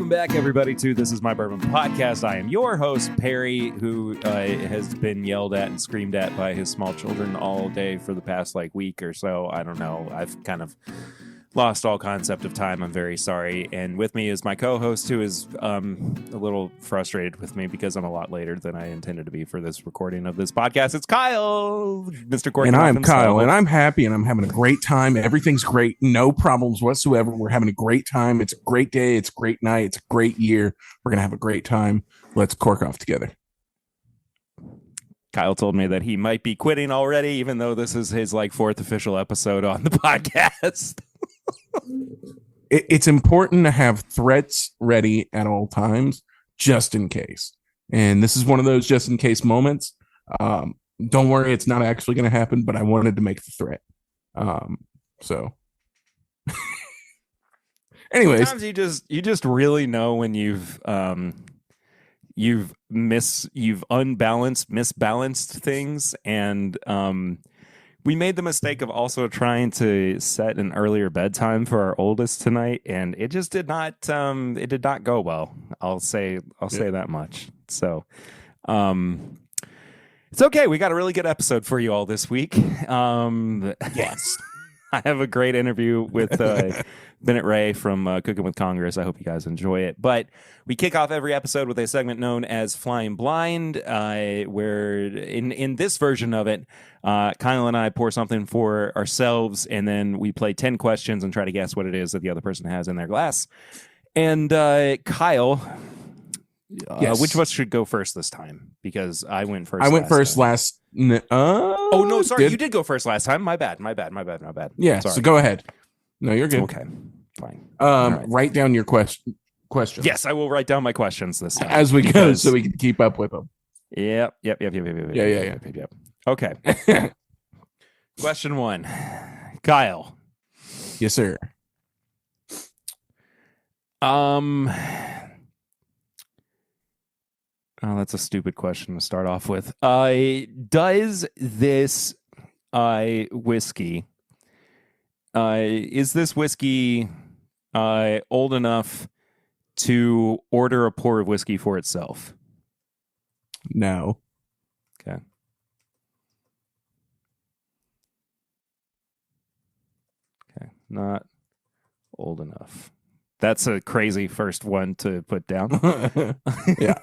Welcome back, everybody, to This Is My Bourbon podcast. I am your host, Perry, who has been yelled at and screamed at by his small children all day for the past, week or so. I don't know. I've kind of lost all concept of time. I'm very sorry. And with me is my co-host, who is a little frustrated with me because I'm a lot later than I intended to be for this recording of this podcast. It's Kyle, Mr. Corky. And I'm Kyle, and I'm happy, and I'm having a great time. Everything's great. No problems whatsoever. We're having a great time. It's a great day. It's a great night. It's a great year. We're going to have a great time. Let's cork off together. Kyle told me that he might be quitting already, even though this is his fourth official episode on the podcast. It's important to have threats ready at all times, just in case. And this is one of those just in case moments. Don't worry, it's not actually going to happen, but I wanted to make the threat. So, anyways, sometimes you just really know when you've misbalanced things, and we made the mistake of also trying to set an earlier bedtime for our oldest tonight, and it just did not go well. I'll say that much. So it's okay. We got a really good episode for you all this week. Yes. I have a great interview with Bennett Ray from Cookin with Congress. I hope you guys enjoy it. But we kick off every episode with a segment known as Flying Blind, where in this version of it, Kyle and I pour something for ourselves, and then we play 10 questions and try to guess what it is that the other person has in their glass. And Kyle, yes. Which of us should go first this time? Because I went first. I went first time. last. Oh, no, sorry. You did go first last time. My bad. Yeah, sorry. So go ahead. No, you're good. Okay, fine. Right. Write down your questions. Yes, I will write down my questions this time. As we go, so we can keep up with them. Yep. Yeah. Okay. Question 1. Kyle. Yes, sir. Oh, that's a stupid question to start off with. Does this whiskey... is this whiskey old enough to order a pour of whiskey for itself? No. Okay. Not old enough. That's a crazy first one to put down. Yeah.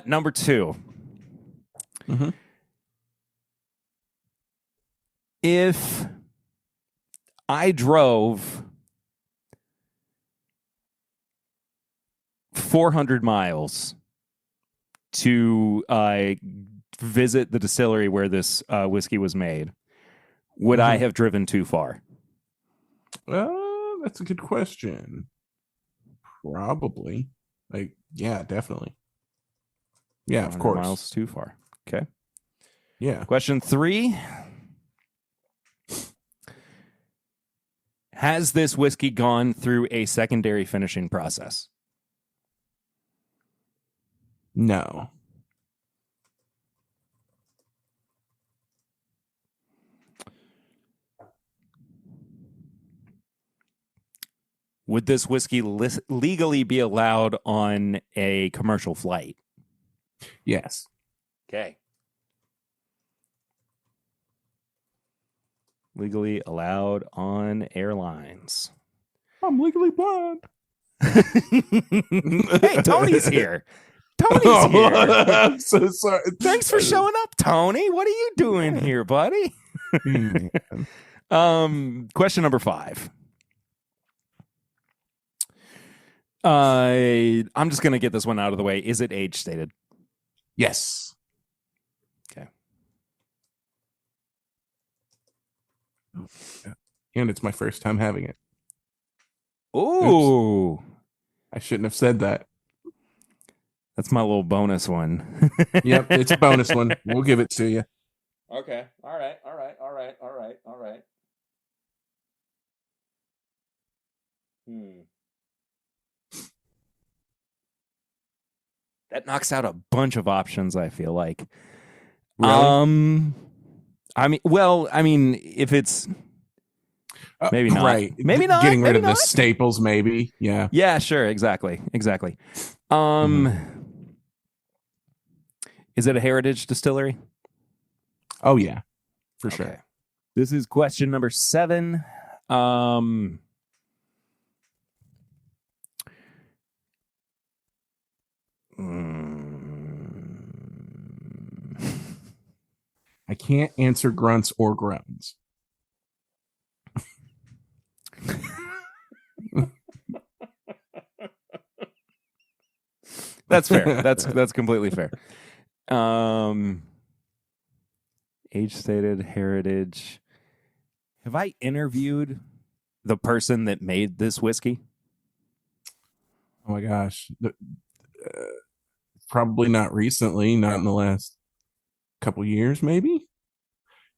Number 2. Mm-hmm. If I drove 400 miles to visit the distillery where this whiskey was made, would I have driven too far? That's a good question. Probably. Yeah, definitely. Yeah, of course. Miles too far. Okay. Yeah. Question 3. Has this whiskey gone through a secondary finishing process? No. Would this whiskey legally be allowed on a commercial flight? Yes. Okay. Legally allowed on airlines. I'm legally blind. Hey, Tony's here. Tony's here. I'm so sorry. Thanks for showing up, Tony. What are you doing here, buddy? Question number 5. I'm just going to get this one out of the way. Is it age stated? Yes. Okay. And it's my first time having it. Ooh. Oops. I shouldn't have said that. That's my little bonus one. Yep, it's a bonus one. We'll give it to you. Okay. All right. That knocks out a bunch of options, I feel like. Really? I mean, if it's... Maybe not. Right. Maybe not. Getting rid Maybe of the not. staples, maybe. Yeah. Yeah, sure. Exactly. Is it a heritage distillery? Oh, yeah, for Okay. sure. This is question number 7. I can't answer grunts or groans. That's fair. That's completely fair. Age stated, heritage. Have I interviewed the person that made this whiskey? Oh my gosh. Probably not recently, not in the last couple years, maybe,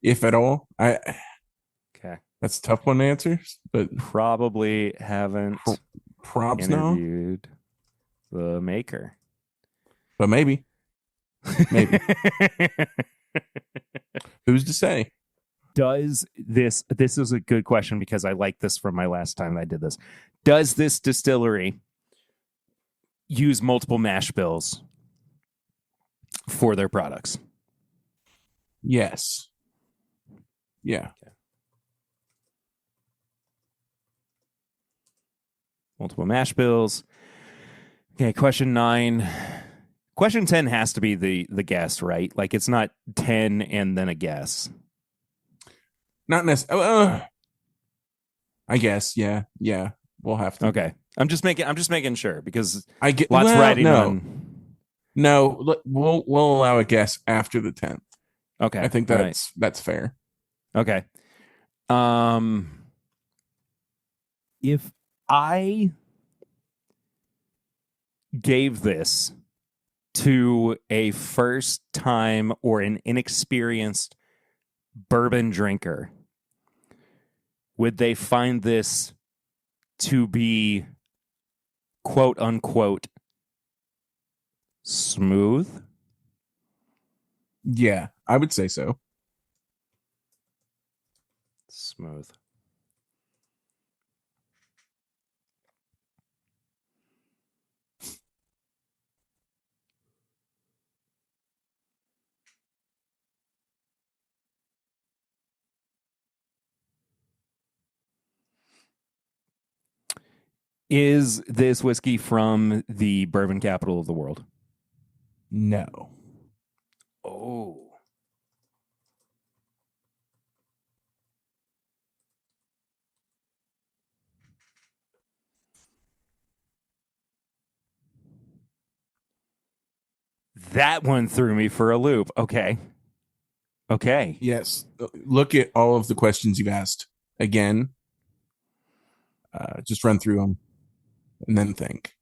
if at all. Okay. That's a tough one to answer, but Probably haven't props now. interviewed the maker. But maybe. Who's to say? Does this is a good question because I like this from my last time I did this. Does this distillery use multiple mash bills for their products? Yes. Yeah. Okay. Multiple mash bills. Okay, question 9. Question 10 has to be the guess, right? Like it's not 10 and then a guess. Not necessarily. I guess. Yeah. We'll have to. Okay. I'm just making sure because I get lots riding no. on. No, we'll allow a guess after the 10th. Okay. I think that's fair. Okay. If I gave this to a first time or an inexperienced bourbon drinker, would they find this to be quote unquote smooth? Yeah, I would say so. Smooth. Is this whiskey from the bourbon capital of the world? No. Oh. That one threw me for a loop. Okay. Yes. Look at all of the questions you've asked again. Just run through them and then think.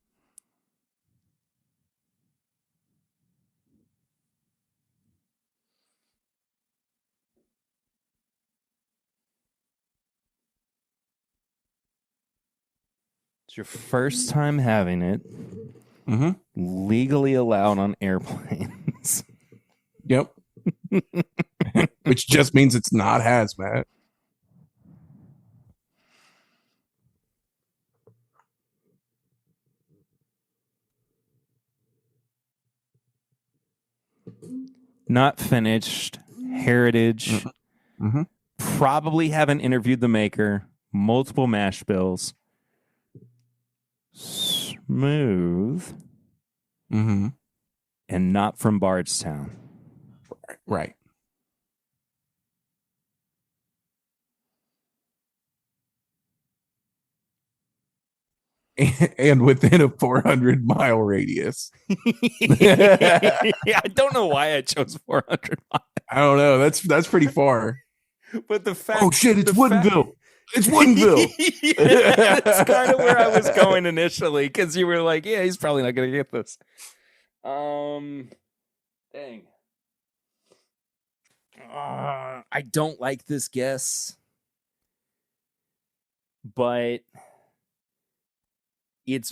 It's your first time having it. Mm-hmm. Legally allowed on airplanes. Yep. Which just means it's not hazmat. Not finished. Heritage. Mm-hmm. Probably haven't interviewed the maker. Multiple mash bills. Smooth. Mm-hmm. And not from Bardstown. Right. And within a 400-mile radius. Yeah, I don't know why I chose 400 miles. I don't know. That's pretty far. But the fact... Oh, shit, it's Woodinville. It's Woodinville. Yeah, that's kind of where I was going initially, because you were like, yeah, he's probably not going to get this. Dang. I don't like this guess, but it's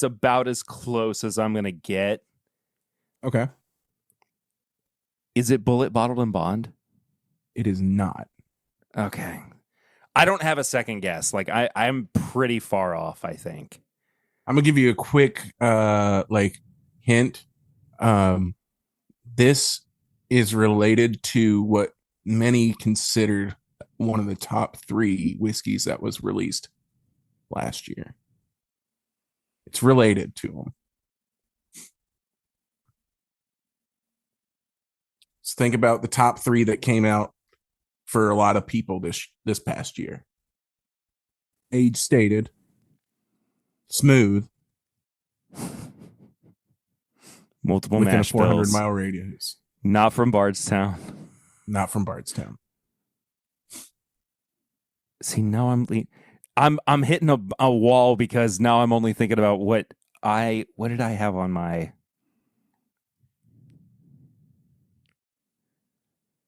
about as close as I'm going to get. Okay. Is it bullet, bottled, and bond? It is not. Okay. I don't have a second guess. Like I'm pretty far off, I think. I'm gonna give you a quick hint. This is related to what many considered one of the top 3 whiskeys that was released last year. It's related to them. So think about the top 3 that came out for a lot of people this past year. Age stated, smooth, Multiple within a mash 400 bills. mile radius. Not from Bardstown. Not from Bardstown. See, now I'm hitting a wall because now I'm only thinking about what did I have on my.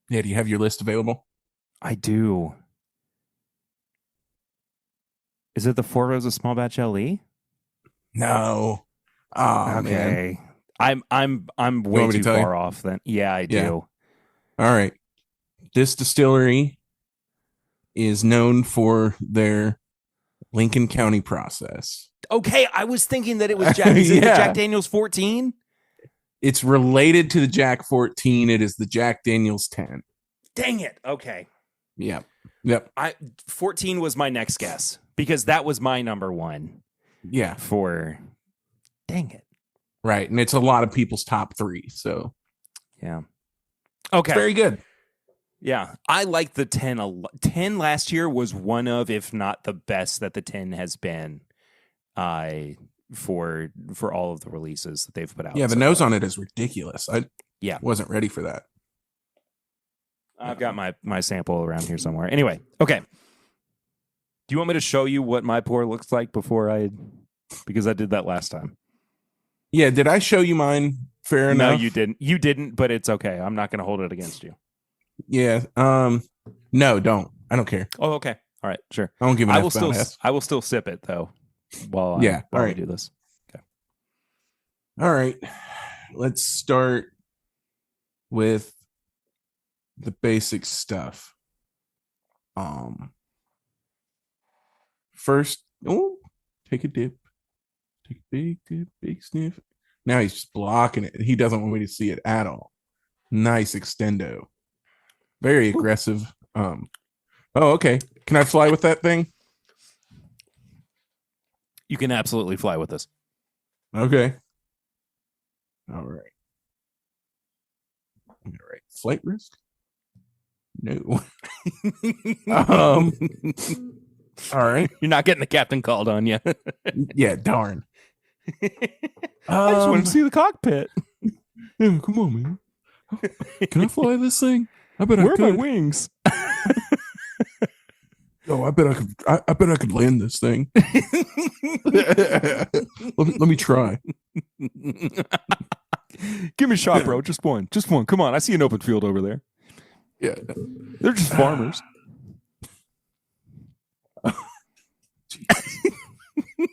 Yeah, do you have your list available? I do. Is it the Four Roses Small Batch LE? No. Oh, okay. Man. I'm way too far off then. Yeah, I do. Yeah. All right. This distillery is known for their Lincoln County process. Okay, I was thinking that it was Jack. Is it the Jack Daniels 14? It's related to the Jack 14. It is the Jack Daniels 10. Dang it. Okay. Yep. 14 was my next guess because that was my number 1. Yeah. Dang it. Right. And it's a lot of people's top 3. So, yeah. Okay. It's very good. Yeah. I like the 10. 10 last year was one of, if not the best that the 10 has been for all of the releases that they've put out. Yeah. The nose on it is ridiculous. I wasn't ready for that. I've got my sample around here somewhere. Anyway. Okay. Do you want me to show you what my pour looks like because I did that last time? Yeah, did I show you mine fair enough? No, you didn't. You didn't, but it's okay. I'm not going to hold it against you. Yeah. No, don't. I don't care. Oh, okay. All right, sure. I won't give I will still sip it though while we do this. Okay. All right. Let's start with the basic stuff. First, take a dip. Take a big dip, big sniff. Now he's just blocking it. He doesn't want me to see it at all. Nice extendo. Very aggressive. Oh, okay. Can I fly with that thing? You can absolutely fly with this. Okay. All right. Flight risk? No. All right. You're not getting the captain called on you. Yeah, darn. I just want to see the cockpit. Yeah, come on, man. Can I fly this thing? I bet Where I could. are my wings? Oh, I bet I could. I bet I could land this thing. let me try. Give me a shot, bro. Just one. Come on. I see an open field over there. Yeah, they're just farmers.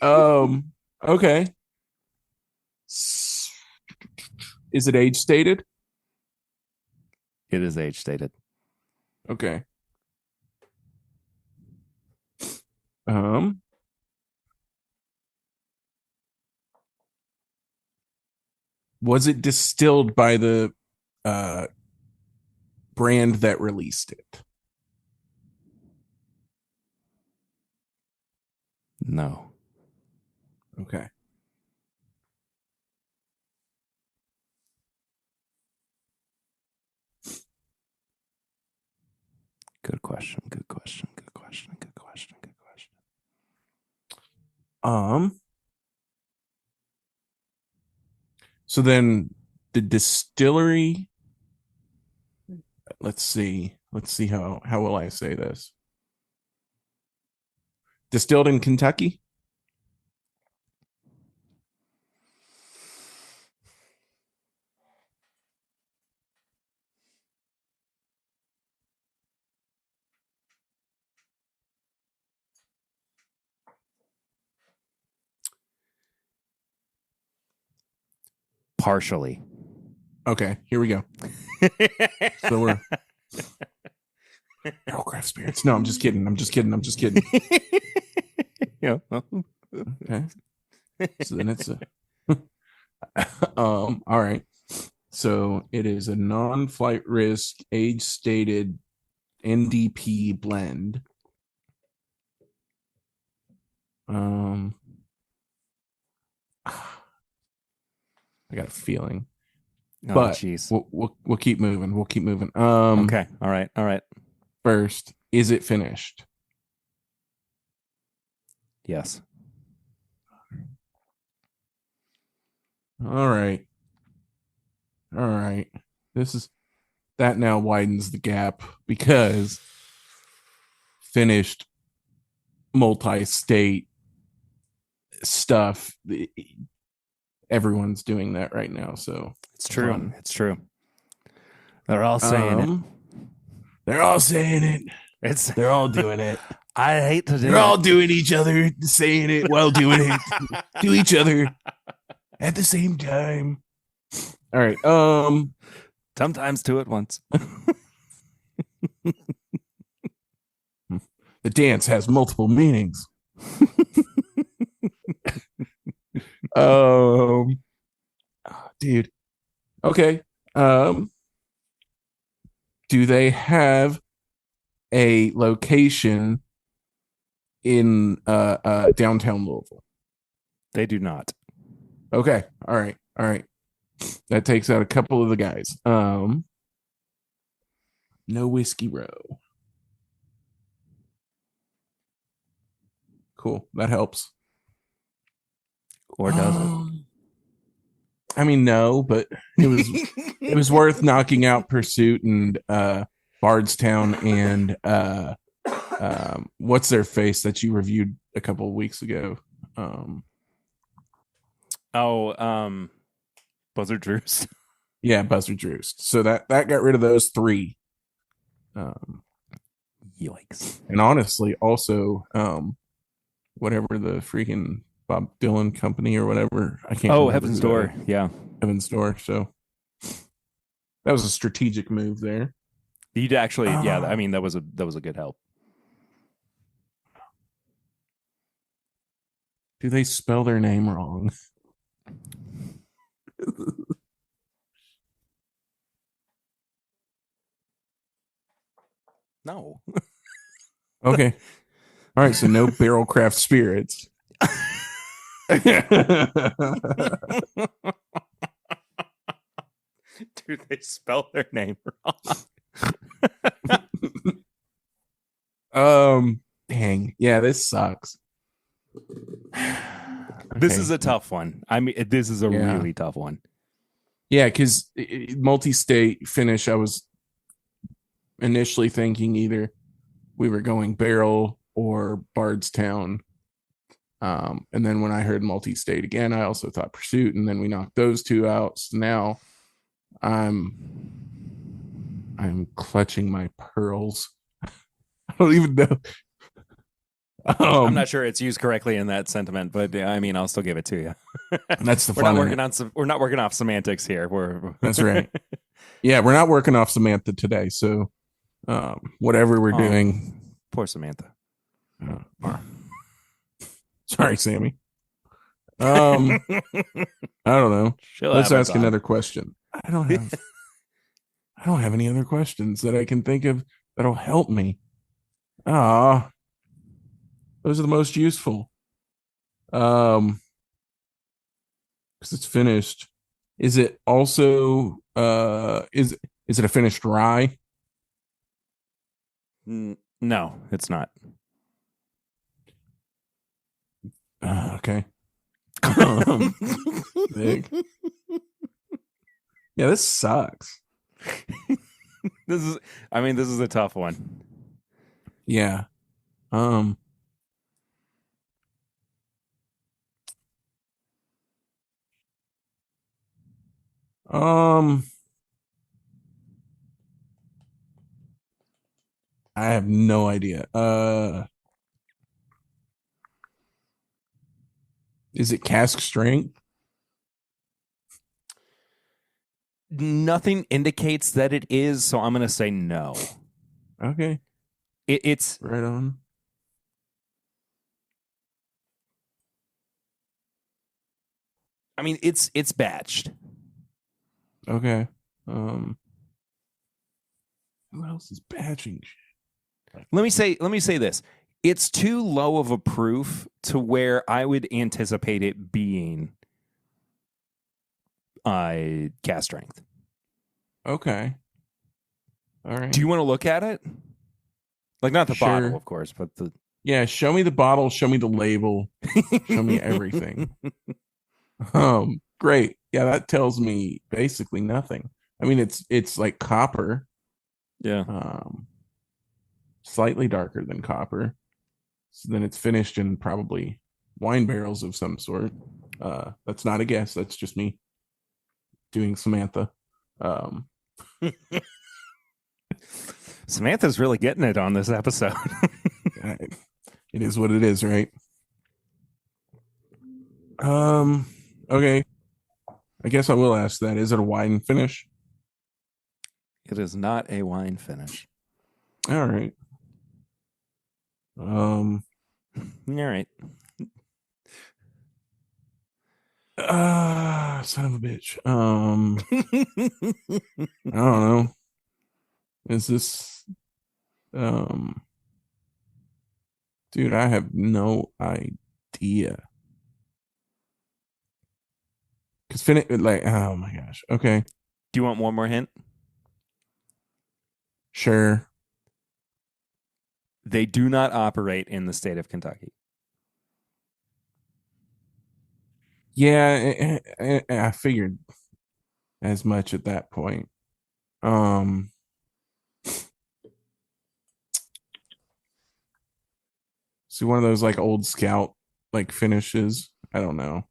Okay. Is it age stated? It is age stated. Okay. Was it distilled by the brand that released it? No. Okay. Good question. So then the distillery, let's see how will I say this? Distilled in Kentucky? Partially. Okay, here we go. So Barrel craft spirits. No, I'm just kidding. I'm just kidding. Yeah. Okay. So then it's a all right. So it is a non-flight risk, age stated NDP blend. I got a feeling. Oh, But jeez. we'll keep moving. We'll keep moving. Okay. All right. First, is it finished? Yes. All right. All right. That now widens the gap because finished multi-state stuff, everyone's doing that right now. So It's true. fun. It's true. They're all saying it. They're all saying it. It's They're all doing it. I hate to do They're it. all doing each other, saying it while doing it to each other at the same time. All right. Sometimes two at once. The dance has multiple meanings. Dude. Okay. Do they have a location in downtown Louisville? They do not. Okay. All right. That takes out a couple of the guys. No Whiskey Row. Cool. That helps. Or does it? I mean, no, but it was worth knocking out Pursuit and Bardstown and what's their face that you reviewed a couple of weeks ago. Buzzard Roost. Yeah, Buzzard Roost. So that got rid of those three. Yikes. And honestly, also whatever the freaking Bob Dylan company or whatever. I can't remember. Heaven's Door. Yeah. Heaven's Door. So that was a strategic move there. You'd actually, yeah, I mean that was a good help. Do they spell their name wrong? No. Okay. All right, so no barrel craft spirits. Dude, they spell their name wrong. Dang. Yeah, this sucks. This is a tough one. I mean, this is a really tough one. Yeah, because multi-state finish, I was initially thinking either we were going barrel or Bardstown. And then when I heard multi-state again, I also thought Pursuit, and then we knocked those two out. So now I'm clutching my pearls. I don't even know. I'm not sure it's used correctly in that sentiment, but I mean, I'll still give it to you. That's the fun. We're not working off semantics here. That's right. Yeah, we're not working off Samantha today. So whatever we're doing. Poor Samantha. Sorry, Sammy. I don't know. Let's ask another question. I don't have any other questions that I can think of that'll help me. Those are the most useful. Because it's finished. Is it also is it a finished rye? No, it's not. Okay. Yeah, this sucks. This is a tough one. Yeah. I have no idea. Is it cask strength? Nothing indicates that it is, so I'm going to say no. Okay. It's Right on. I mean, it's batched. Okay. Who else is batching shit? Let me say this. It's too low of a proof to where I would anticipate it being cast strength. Okay. All right. Do you want to look at it? Like, not the Sure. bottle, of course, but the Yeah, show me the bottle, show me the label, show me everything. Great. Yeah, that tells me basically nothing. I mean, it's like copper. Yeah. Slightly darker than copper. So then it's finished in probably wine barrels of some sort. That's not a guess. That's just me doing Samantha. Samantha's really getting it on this episode. It is what it is, right? Okay. I guess I will ask that. Is it a wine finish? It is not a wine finish. All right. All right. Son of a bitch. I don't know. Is this dude, I have no idea. Cause like, oh my gosh. Okay. Do you want one more hint? Sure. They do not operate in the state of Kentucky. Yeah, I figured as much at that point. See, one of those like old scout like finishes. I don't know.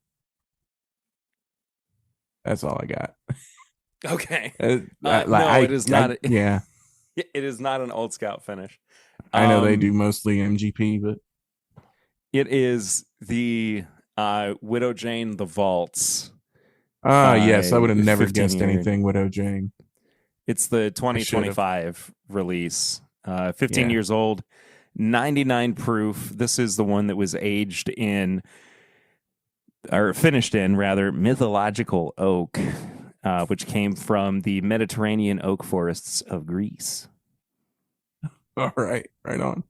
That's all I got. Okay. No, it is not. Yeah, It is not an Old Scout finish. I know they do mostly MGP, but it is the Widow Jane the Vaults. Yes, I would have never 15 guessed year. anything Widow Jane. It's the 2025 release. 15 years old, 99 proof. This is the one that was aged in, or finished in, rather, mythological oak, which came from the Mediterranean oak forests of Greece. All right, right on.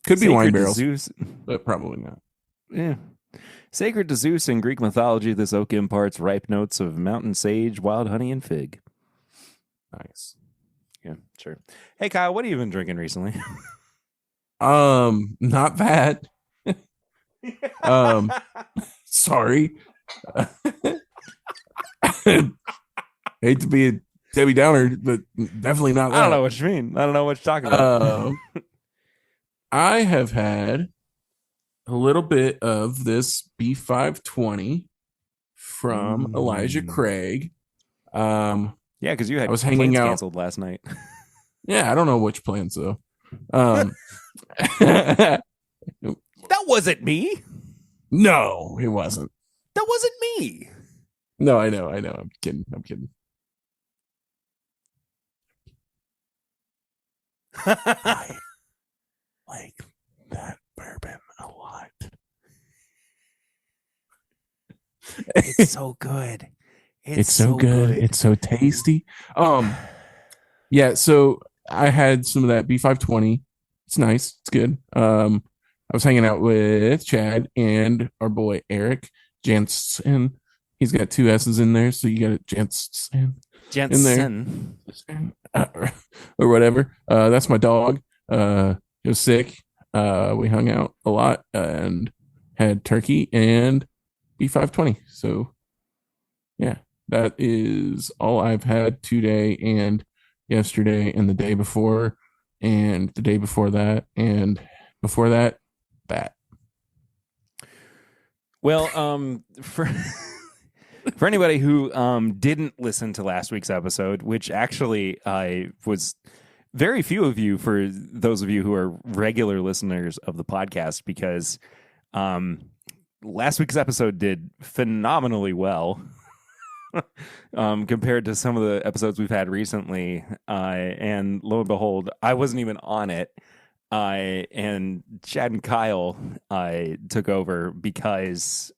Could be Sacred wine to barrels, Zeus. but probably not. Yeah. Sacred to Zeus in Greek mythology, this oak imparts ripe notes of mountain sage, wild honey, and fig. Nice. Yeah, sure. Hey, Kyle, what have you been drinking recently? Not that. Sorry. Hate to be a Debbie Downer, but definitely not that. I don't know what you mean. I don't know what you're talking about. I have had a little bit of this B520 from Elijah Craig. Yeah, because you had I was hanging out canceled last night. Yeah, I don't know which plans though. That wasn't me. No, it wasn't. That wasn't me. No, I know. I'm kidding. I like that bourbon a lot. It's so good. It's so good. It's so tasty. Yeah, so I had some of that B520. It's nice. It's good. I was hanging out with Chad and our boy Eric Jansen. He's got two S's in there, so you got it Jansen in there. Or whatever. That's my dog. He was sick. We hung out a lot and had turkey and B520. So yeah, that is all I've had today and yesterday and the day before and the day before that and before that. Well, for anybody who didn't listen to last week's episode, which actually was very few of you, for those of you who are regular listeners of the podcast, because last week's episode did phenomenally well compared to some of the episodes we've had recently. And lo and behold, I wasn't even on it. And Chad and Kyle took over because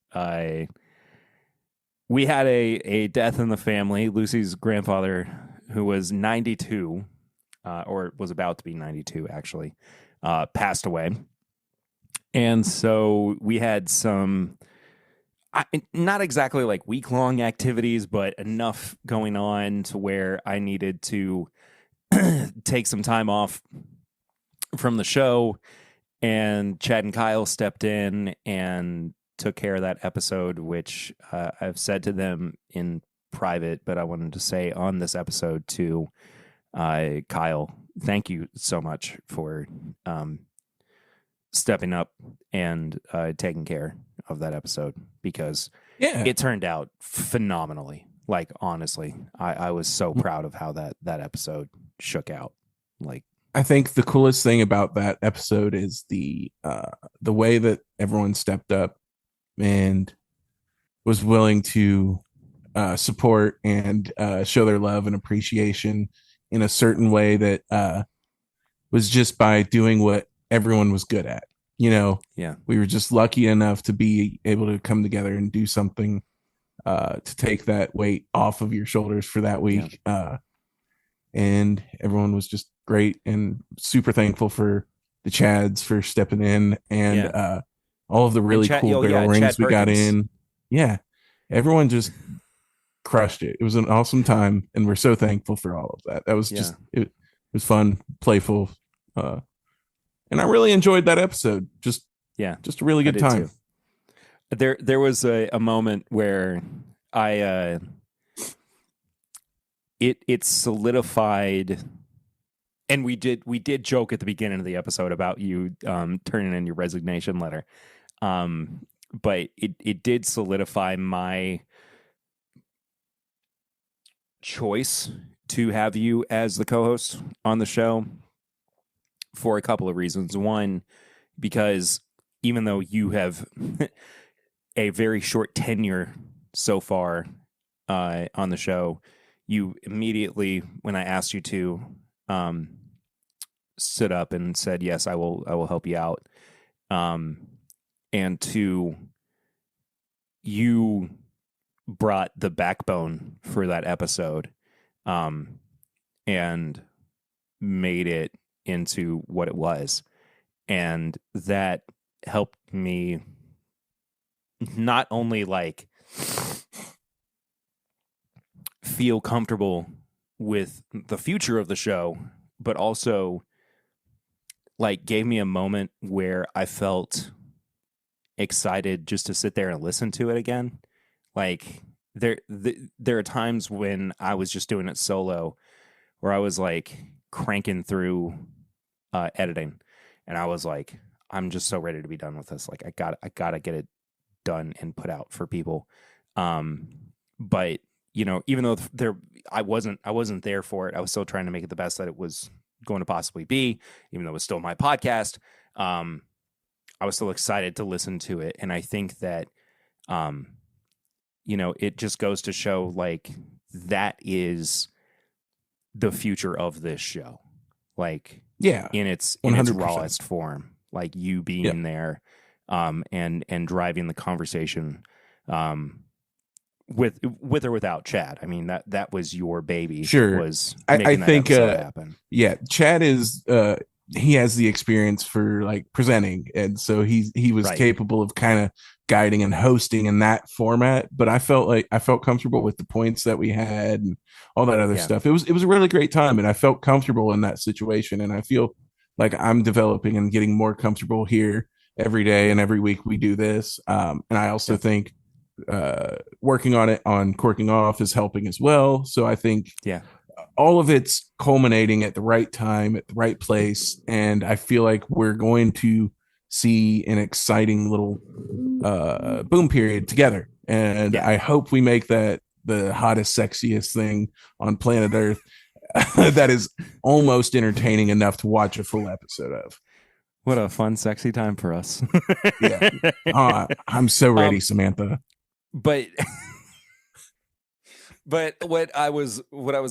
we had a death in the family. Lucy's grandfather, who was 92, or was about to be 92, actually, passed away. And so we had some, not exactly like week-long activities, but enough going on to where I needed to take some time off from the show. And Chad and Kyle stepped in and took care of that episode, which I've said to them in private, but I wanted to say on this episode to Kyle, thank you so much for stepping up and taking care of that episode, because it turned out phenomenally. Like, honestly, I was so proud of how that episode shook out. Like, I think the coolest thing about that episode is the way that everyone stepped up and was willing to support and show their love and appreciation in a certain way that was just by doing what everyone was good at. You know, we were just lucky enough to be able to come together and do something to take that weight off of your shoulders for that week. And everyone was just great and super thankful for the Chads for stepping in and all of the really cool barrel rings Chad we got Perkins. in. Yeah, everyone just crushed it. It was an awesome time, and we're so thankful for all of that. That was just it was fun, playful, and I really enjoyed that episode. Just a really good time. Too. There was a moment where I it solidified, and we did joke at the beginning of the episode about you turning in your resignation letter, but it did solidify my choice to have you as the co-host on the show for a couple of reasons. One, because even though you have a very short tenure so far on the show, you immediately, when I asked you to, stood up and said, yes, I will help you out. And two, you brought the backbone for that episode, and made it into what it was. And that helped me not only like feel comfortable with the future of the show, but also like gave me a moment where I felt excited just to sit there and listen to it again. Like there are times when I was just doing it solo where I was like cranking through editing, and I was like, I'm just so ready to be done with this. Like I gotta get it done and put out for people. But you know, even though I wasn't there for it, I was still trying to make it the best that it was going to possibly be, even though it was still my podcast. I was still excited to listen to it. And I think that, you know, it just goes to show like that is the future of this show. Like, in its rawest form, like you being there, and driving the conversation, with or without Chad. I mean, that was your baby. Sure. Was I think happen. Yeah, Chad is he has the experience for like presenting, and so he was capable of kind of guiding and hosting in that format. But I felt comfortable with the points that we had and all that other stuff. It was a really great time, and I felt comfortable in that situation. And I feel like I'm developing and getting more comfortable here every day and every week we do this. And I also think working on corking off is helping as well. So I think all of it's culminating at the right time, at the right place. And I feel like we're going to see an exciting little boom period together. And I hope we make that the hottest, sexiest thing on planet Earth that is almost entertaining enough to watch a full episode of. What a fun, sexy time for us. I'm so ready, Samantha. But But what I was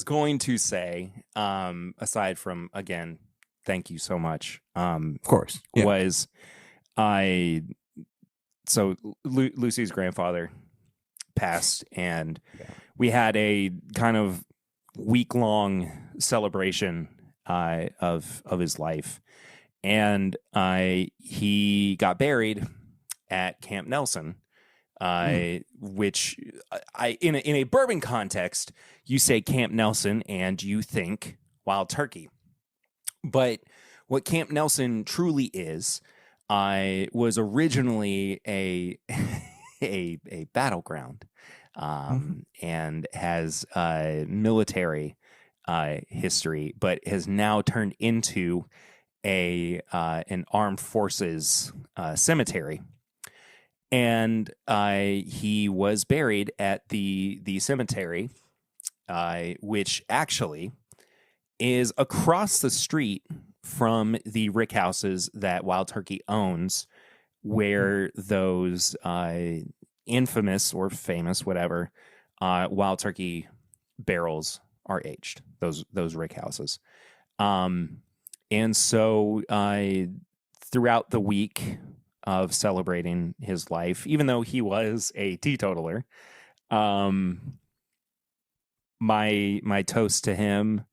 going to say, aside from, again, thank you so much. Of course. Yeah. Was Lucy's grandfather passed, and we had a kind of week-long celebration of his life, and he got buried at Camp Nelson, which in a bourbon context, you say Camp Nelson and you think wild turkey, but what Camp Nelson truly is, was originally a battleground, and has military history, but has now turned into an armed forces cemetery. And he was buried at the cemetery, which actually is across the street from the rick houses that Wild Turkey owns, where those infamous or famous, whatever, Wild Turkey barrels are aged. Those rick houses. And so throughout the week of celebrating his life, even though he was a teetotaler, my toast to him,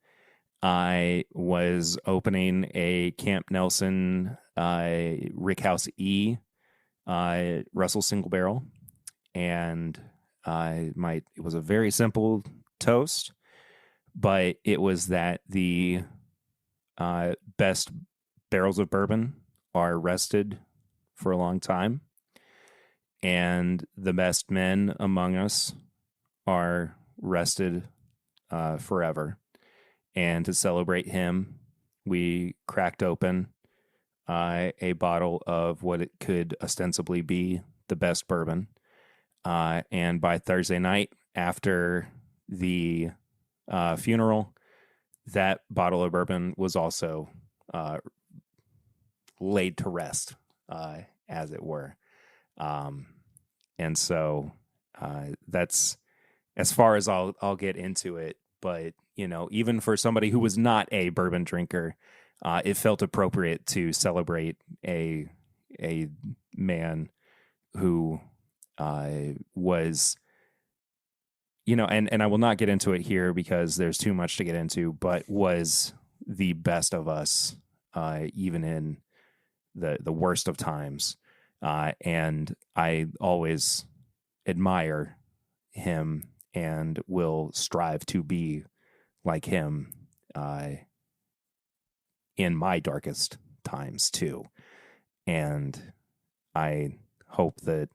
I was opening a Camp Nelson Rickhouse E Russell single barrel, and it was a very simple toast, but it was that the best barrels of bourbon are rested for a long time, and the best men among us are rested forever. And to celebrate him, we cracked open a bottle of what it could ostensibly be the best bourbon. And by Thursday night, after the funeral, that bottle of bourbon was also laid to rest, as it were. And so that's as far as I'll get into it. But, even for somebody who was not a bourbon drinker, it felt appropriate to celebrate a man who was, and I will not get into it here because there's too much to get into, but was the best of us, even in the worst of times. And I always admire him and will strive to be like him in my darkest times too. And I hope that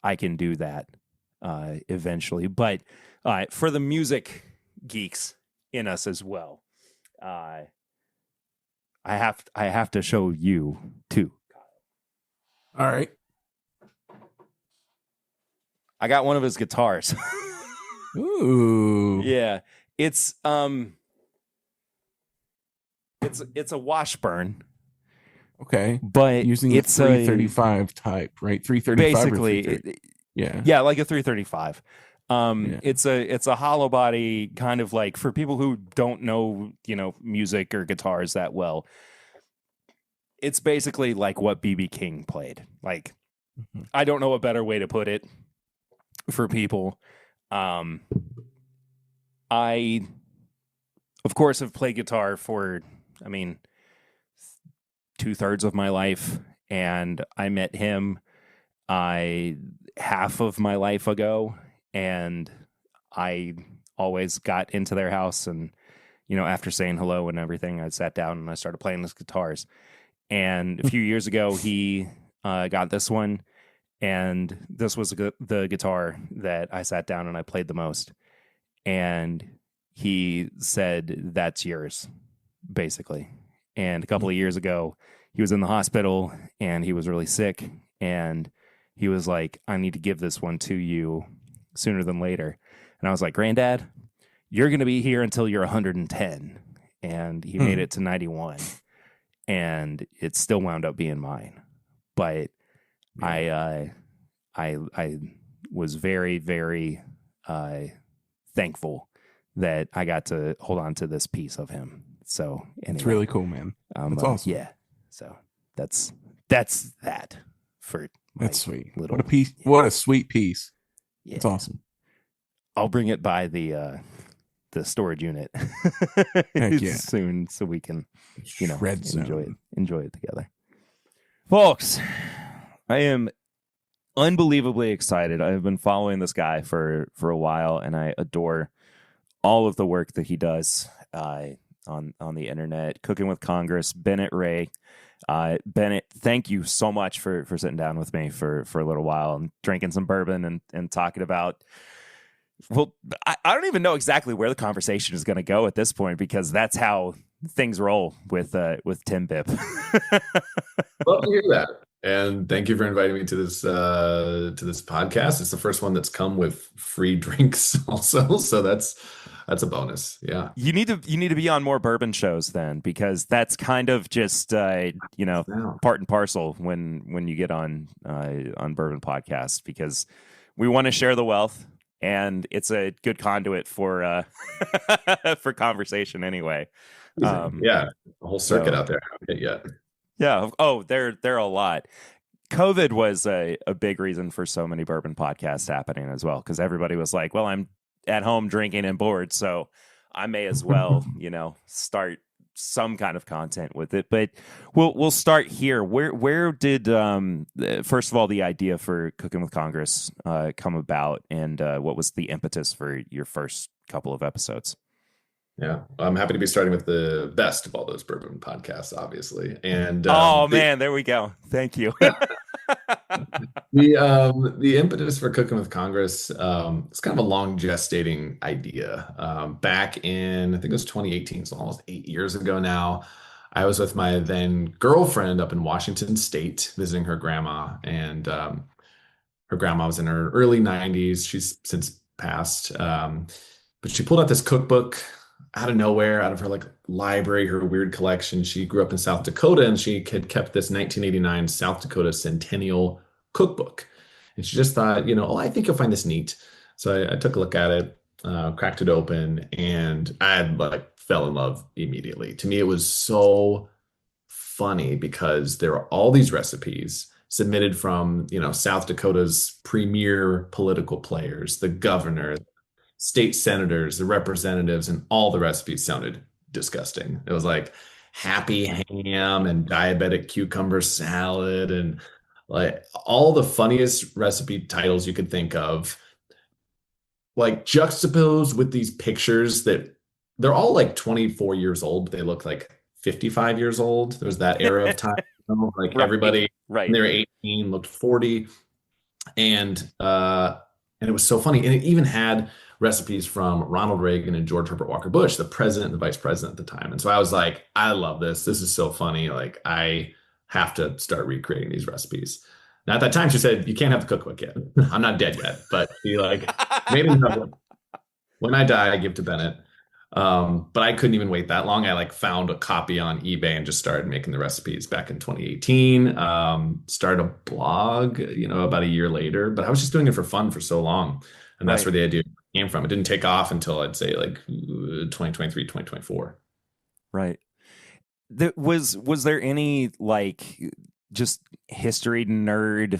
I can do that eventually. But for the music geeks in us as well, I have to show you too. All right. I got one of his guitars. Ooh. Yeah. It's a Washburn. Okay. But using it's a 335 type, right? 335 basically, yeah, like a 335. It's a hollow body, kind of like, for people who don't know, music or guitars that well. It's basically like what B.B. King played. Like, I don't know a better way to put it for people. I, of course, have played guitar for, 2/3 of my life, and I met him half of my life ago, and I always got into their house, and after saying hello and everything, I sat down and I started playing his guitars. And a few years ago, he got this one, and this was the guitar that I sat down and I played the most. And he said, "That's yours," basically. And a couple of years ago, he was in the hospital and he was really sick. And he was like, "I need to give this one to you sooner than later." And I was like, "Granddad, you're going to be here until you're 110. And he made it to 91. And it still wound up being mine. But I was very, very thankful that I got to hold on to this piece of him. So anyway, It's really cool, man. That's awesome. Yeah. So that's that for that's sweet. Little, what a piece. Yeah. What a sweet piece. Yeah. It's awesome. I'll bring it by the storage unit soon, so we can, enjoy it together. Folks, I am unbelievably excited. I've been following this guy for a while, and I adore all of the work that he does on the internet. Cooking with Congress, Bennett Ray. Bennett, thank you so much for sitting down with me for a little while and drinking some bourbon and talking about. Well, I don't even know exactly where the conversation is going to go at this point, because that's how things roll with Tim Bibb. Love to hear that, and thank you for inviting me to this podcast. It's the first one that's come with free drinks, also, so that's a bonus. Yeah, you need to be on more bourbon shows then, because that's kind of just part and parcel when you get on bourbon podcasts, because we want to share the wealth. And it's a good conduit for for conversation anyway. A whole circuit out there. Yeah. Oh, there are a lot. COVID was a big reason for so many bourbon podcasts happening as well, because everybody was like, well, I'm at home drinking and bored, so I may as well, start some kind of content with it. But we'll start here. Where did first of all the idea for Cooking with Congress come about, and what was the impetus for your first couple of episodes? Yeah, I'm happy to be starting with the best of all those bourbon podcasts, obviously. And man, there we go. Thank you. The impetus for Cooking with Congress, it's kind of a long gestating idea. Back in, I think it was 2018, so almost 8 years ago now, I was with my then girlfriend up in Washington State visiting her grandma, and her grandma was in her early 90s. She's since passed, but she pulled out this cookbook out of nowhere, out of her library, her weird collection. She grew up in South Dakota, and she had kept this 1989 South Dakota Centennial cookbook. And she just thought, I think you'll find this neat. So I took a look at it, cracked it open, and I fell in love immediately. To me, it was so funny because there are all these recipes submitted from, South Dakota's premier political players, the governor, state senators, the representatives, and all the recipes sounded disgusting. It was like happy ham and diabetic cucumber salad and all the funniest recipe titles you could think of, juxtaposed with these pictures that they're all 24 years old. They look like 55 years old. There's that era of time. Right. Everybody when they were 18 looked 40. And it was so funny. And it even had recipes from Ronald Reagan and George Herbert Walker Bush, the president and the vice president at the time. And so I was like, I love this. This is so funny. I have to start recreating these recipes. Now at that time, she said, you can't have the cookbook yet. I'm not dead yet. But she made another. When I die, I give to Bennett. But I couldn't even wait that long. I found a copy on eBay and just started making the recipes back in 2018. Started a blog, about a year later. But I was just doing it for fun for so long. And that's where the idea came from. It didn't take off until I'd say 2023, 2024. Right. Was there any just history nerd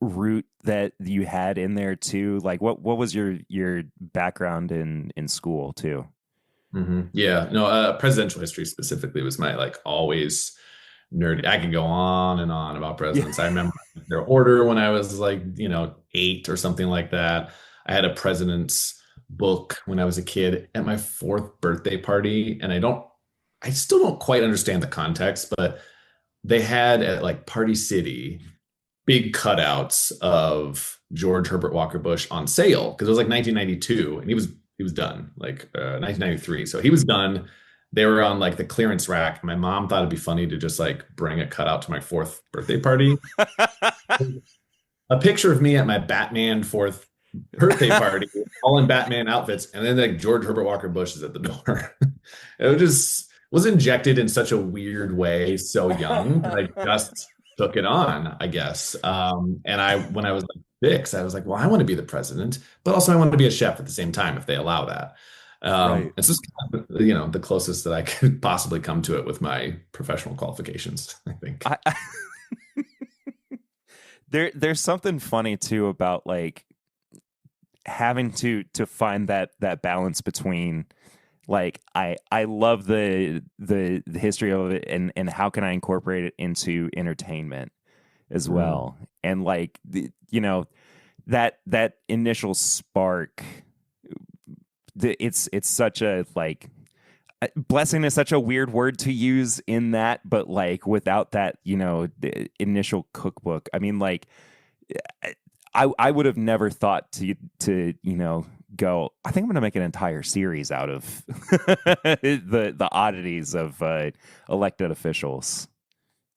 route that you had in there too? What was your background in school too? Mm-hmm. Yeah, no, presidential history specifically was my always nerdy. I could go on and on about presidents. I remember their order when I was 8 or something like that. I had a president's book when I was a kid at my 4th birthday party, and I still don't quite understand the context, but they had at Party City big cutouts of George Herbert Walker Bush on sale because it was 1992, and he was done 1993, so he was done. They were on the clearance rack. My mom thought it'd be funny to just bring a cutout to my 4th birthday party. A picture of me at my Batman 4th birthday party, all in Batman outfits, and then George Herbert Walker Bush is at the door. It was injected in such a weird way so young that I just took it on, I guess. And when I was fix. I was like, well, I want to be the president, but also I want to be a chef at the same time if they allow that. Right. It's just the closest that I could possibly come to it with my professional qualifications, I think. There's something funny too about like having to find that balance between like I love the history of it and how can I incorporate it into entertainment as well. And like that initial spark, it's such a like blessing is such a weird word to use in that, but like without that, the initial cookbook, I mean, like I would have never thought to go, I think I'm going to make an entire series out of the oddities of elected officials.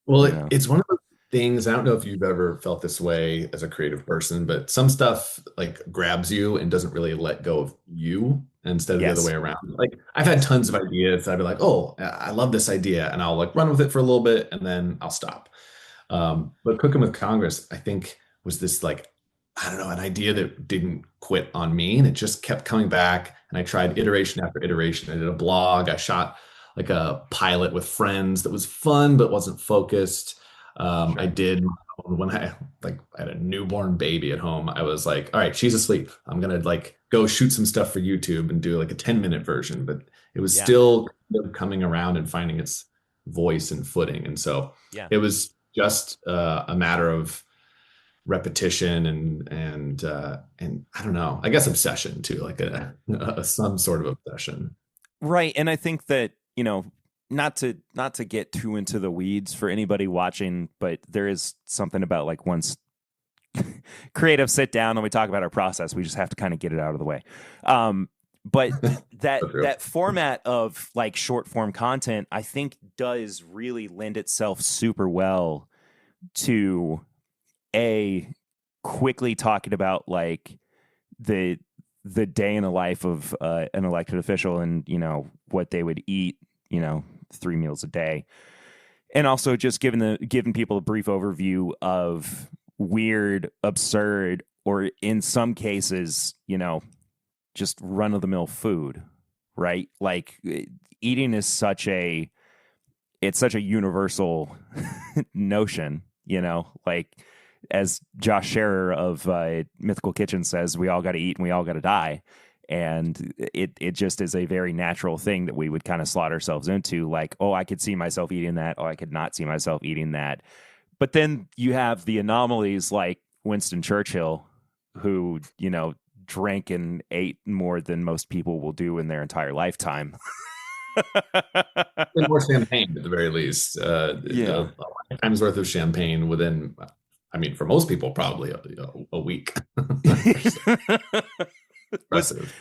Well, Yeah. it's one of those things. I don't know if you've ever felt this way as a creative person, but some stuff like grabs you and doesn't really let go of you instead of the other Yes. way around. Like I've had tons of ideas. I'd be like, oh, I love this idea. And I'll like run with it for a little bit and then I'll stop. But Cooking with Congress, I think was this like, I don't know, an idea that didn't quit on me. And it just kept coming back. And I tried iteration after iteration. I did a blog. I shot like a pilot with friends that was fun, but wasn't focused. Sure. I did when I had a newborn baby at home. I was like, all right, she's asleep. I'm gonna like go shoot some stuff for YouTube and do like a 10-minute version, but it was Yeah. still kind of coming around and finding its voice and footing. And so Yeah. it was just a matter of repetition and I don't know, I guess obsession too, like a some sort of obsession. Right. And I think that, not to get too into the weeds for anybody watching, but there is something about like once creative sit down and we talk about our process, we just have to kind of get it out of the way. But that format of like short form content, I think does really lend itself super well to quickly talking about like the day in the life of an elected official and what they would eat 3 meals a day, and also just giving people a brief overview of weird, absurd, or in some cases just run of the mill food, right? Like eating is such a universal notion, like as Josh Scherer of Mythical Kitchen says, we all got to eat and we all got to die. And it just is a very natural thing that we would kind of slot ourselves into, like, oh, I could see myself eating that. Oh, I could not see myself eating that. But then you have the anomalies like Winston Churchill, who, drank and ate more than most people will do in their entire lifetime. And more champagne at the very least. Yeah. A lifetime's worth of champagne within, I mean, for most people, probably a week. Impressive.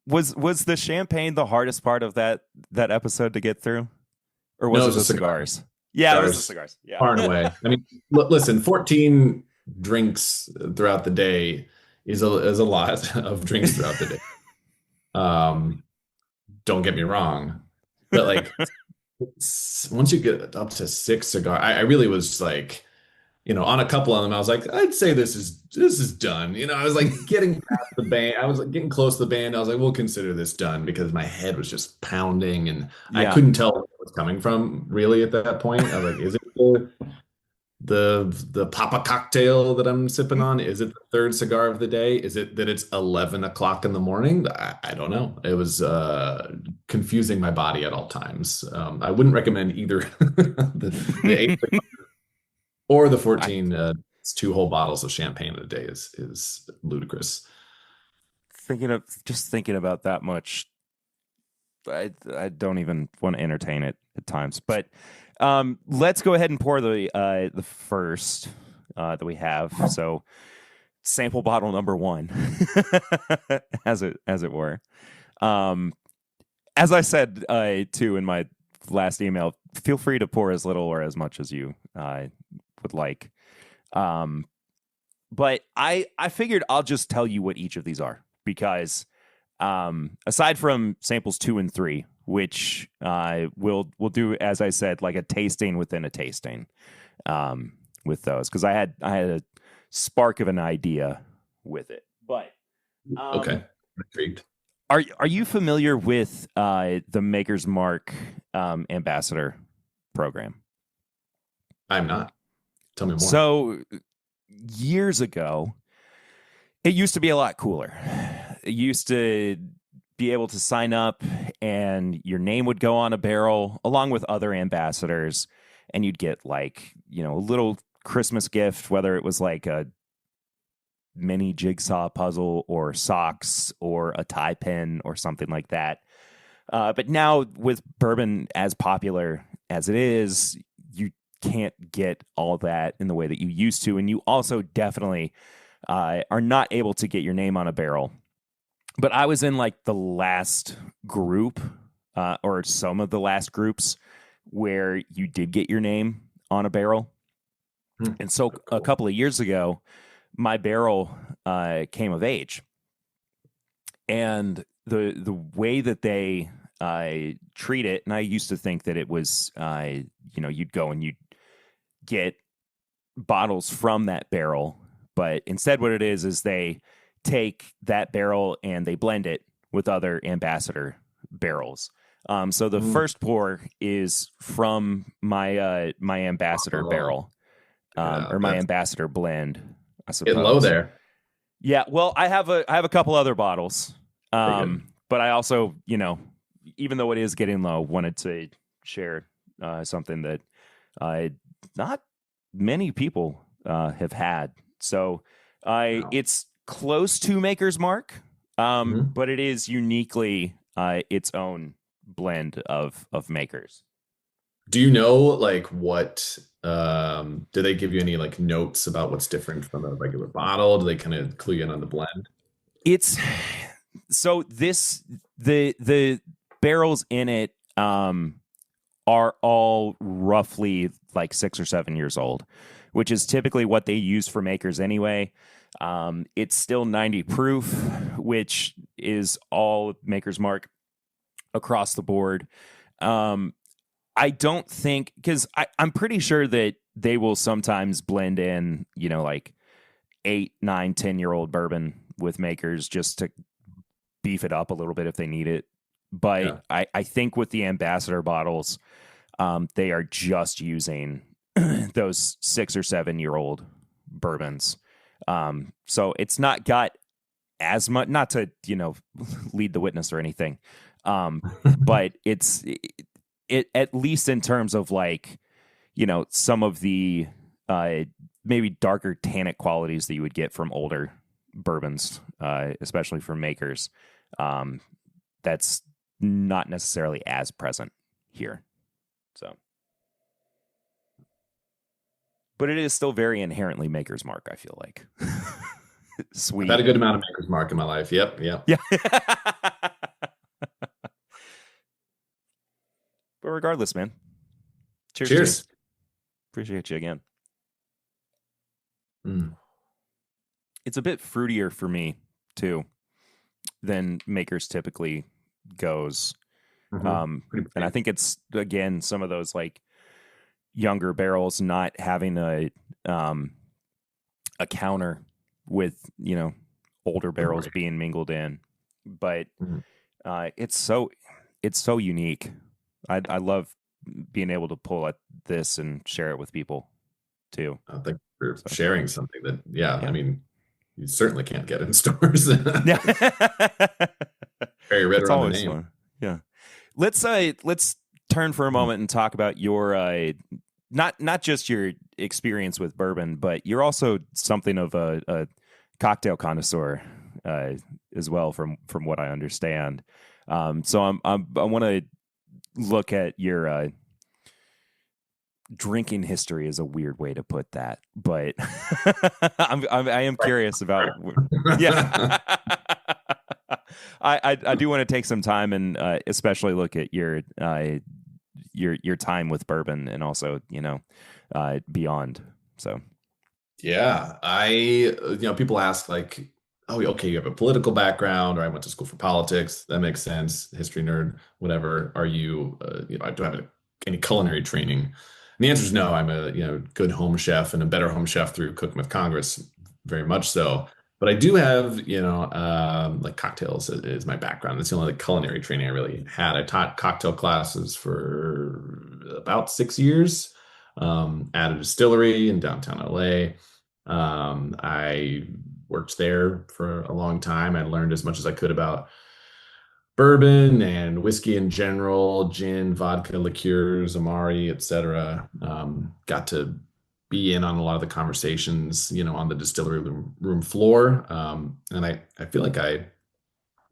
Was the champagne the hardest part of that episode to get through, or was No, it the cigars? Yeah, it was the cigars. Yeah, far and away. I mean, listen, 14 drinks throughout the day is a lot of drinks throughout the day. Don't get me wrong, but like once you get up to 6 cigars, I really was like, on a couple of them, I was like, I'd say this is done. I was like getting past the band. I was like getting close to the band. I was like, we'll consider this done because my head was just pounding and I couldn't tell where it was coming from really at that point. I was like, is it the Papa cocktail that I'm sipping on? Is it the third cigar of the day? Is it that it's 11 o'clock in the morning? I don't know. It was confusing my body at all times. I wouldn't recommend either the 8 or the 14. It's 2 whole bottles of champagne a day is ludicrous. Thinking about that much, I don't even want to entertain it at times. But let's go ahead and pour the first that we have. So sample bottle number 1, as it were. As I said too in my last email, feel free to pour as little or as much as you would like. But I figured I'll just tell you what each of these are, because aside from samples 2 and 3, which we'll do, as I said, like a tasting within a tasting with those, because I had a spark of an idea with it. But Okay, I'm intrigued. are you familiar with the Maker's Mark ambassador program? I'm not. Tell me more. So years ago, it used to be a lot cooler. It used to be able to sign up and your name would go on a barrel along with other ambassadors, and you'd get like, a little Christmas gift, whether it was like a mini jigsaw puzzle or socks or a tie pin or something like that. But now with bourbon as popular as it is, you can't get all that in the way that you used to. And you also definitely are not able to get your name on a barrel. But I was in like the last group or some of the last groups where you did get your name on a barrel. And so Cool. a couple of years ago, my barrel came of age. And the way that they treat it, and I used to think that it was, you'd go and you'd get bottles from that barrel. But instead what it is they take that barrel and they blend it with other ambassador barrels. So the first pour is from my ambassador barrel, or my ambassador blend, I suppose. Get low there. Yeah, well, I have a couple other bottles, but I also, even though it is getting low, wanted to share something that not many people have had. So it's close to Maker's Mark, but it is uniquely its own blend of makers. Do you know like what do they give you any like notes about what's different from a regular bottle? Do they kind of clue you in on the blend? It's so the barrels in it are all roughly like 6 or 7 years old, which is typically what they use for makers anyway. It's still 90 proof, which is all Maker's Mark across the board. I don't think, because I'm pretty sure that they will sometimes blend in, like 8, 9, 10-year-old bourbon with makers just to beef it up a little bit if they need it. But yeah. I think with the ambassador bottles, they are just using those 6 or 7-year-old bourbons. So it's not got as much, not to, lead the witness or anything. But it at least in terms of like, some of the maybe darker tannic qualities that you would get from older bourbons, especially from makers, that's not necessarily as present here. So, but it is still very inherently Maker's Mark, I feel like. Sweet. I've had a good amount of Maker's Mark in my life. Yep. Yeah. But regardless, man. Cheers. Appreciate you again. It's a bit fruitier for me, too, than Maker's typically goes. And I think it's, again, some of those, like, younger barrels not having a counter with, older barrels being mingled in. But it's so unique. I love being able to pull at this and share it with people too. I think for sharing something that, I mean, you certainly can't get in stores. Very red around the name. Fun. Yeah. Let's turn for a moment and talk about your not just your experience with bourbon, but you're also something of a cocktail connoisseur as well, from what I understand. So I want to look at your drinking history is a weird way to put that, but I am curious about. Yeah, I do want to take some time and especially look at your time with bourbon and also beyond. So people ask like, oh, okay, you have a political background, or I went to school for politics. That makes sense. History nerd, whatever. Are you, do I have any culinary training? And the answer is no. I'm a, good home chef and a better home chef through Cooking with Congress. very much so. But I do have, like cocktails is my background. It's the only like, culinary training I really had. I taught cocktail classes for about 6 years at a distillery in downtown LA. I worked there for a long time. I learned as much as I could about bourbon and whiskey in general, gin, vodka, liqueurs, amari, etc. Got to be in on a lot of the conversations, on the distillery room floor. And I feel like I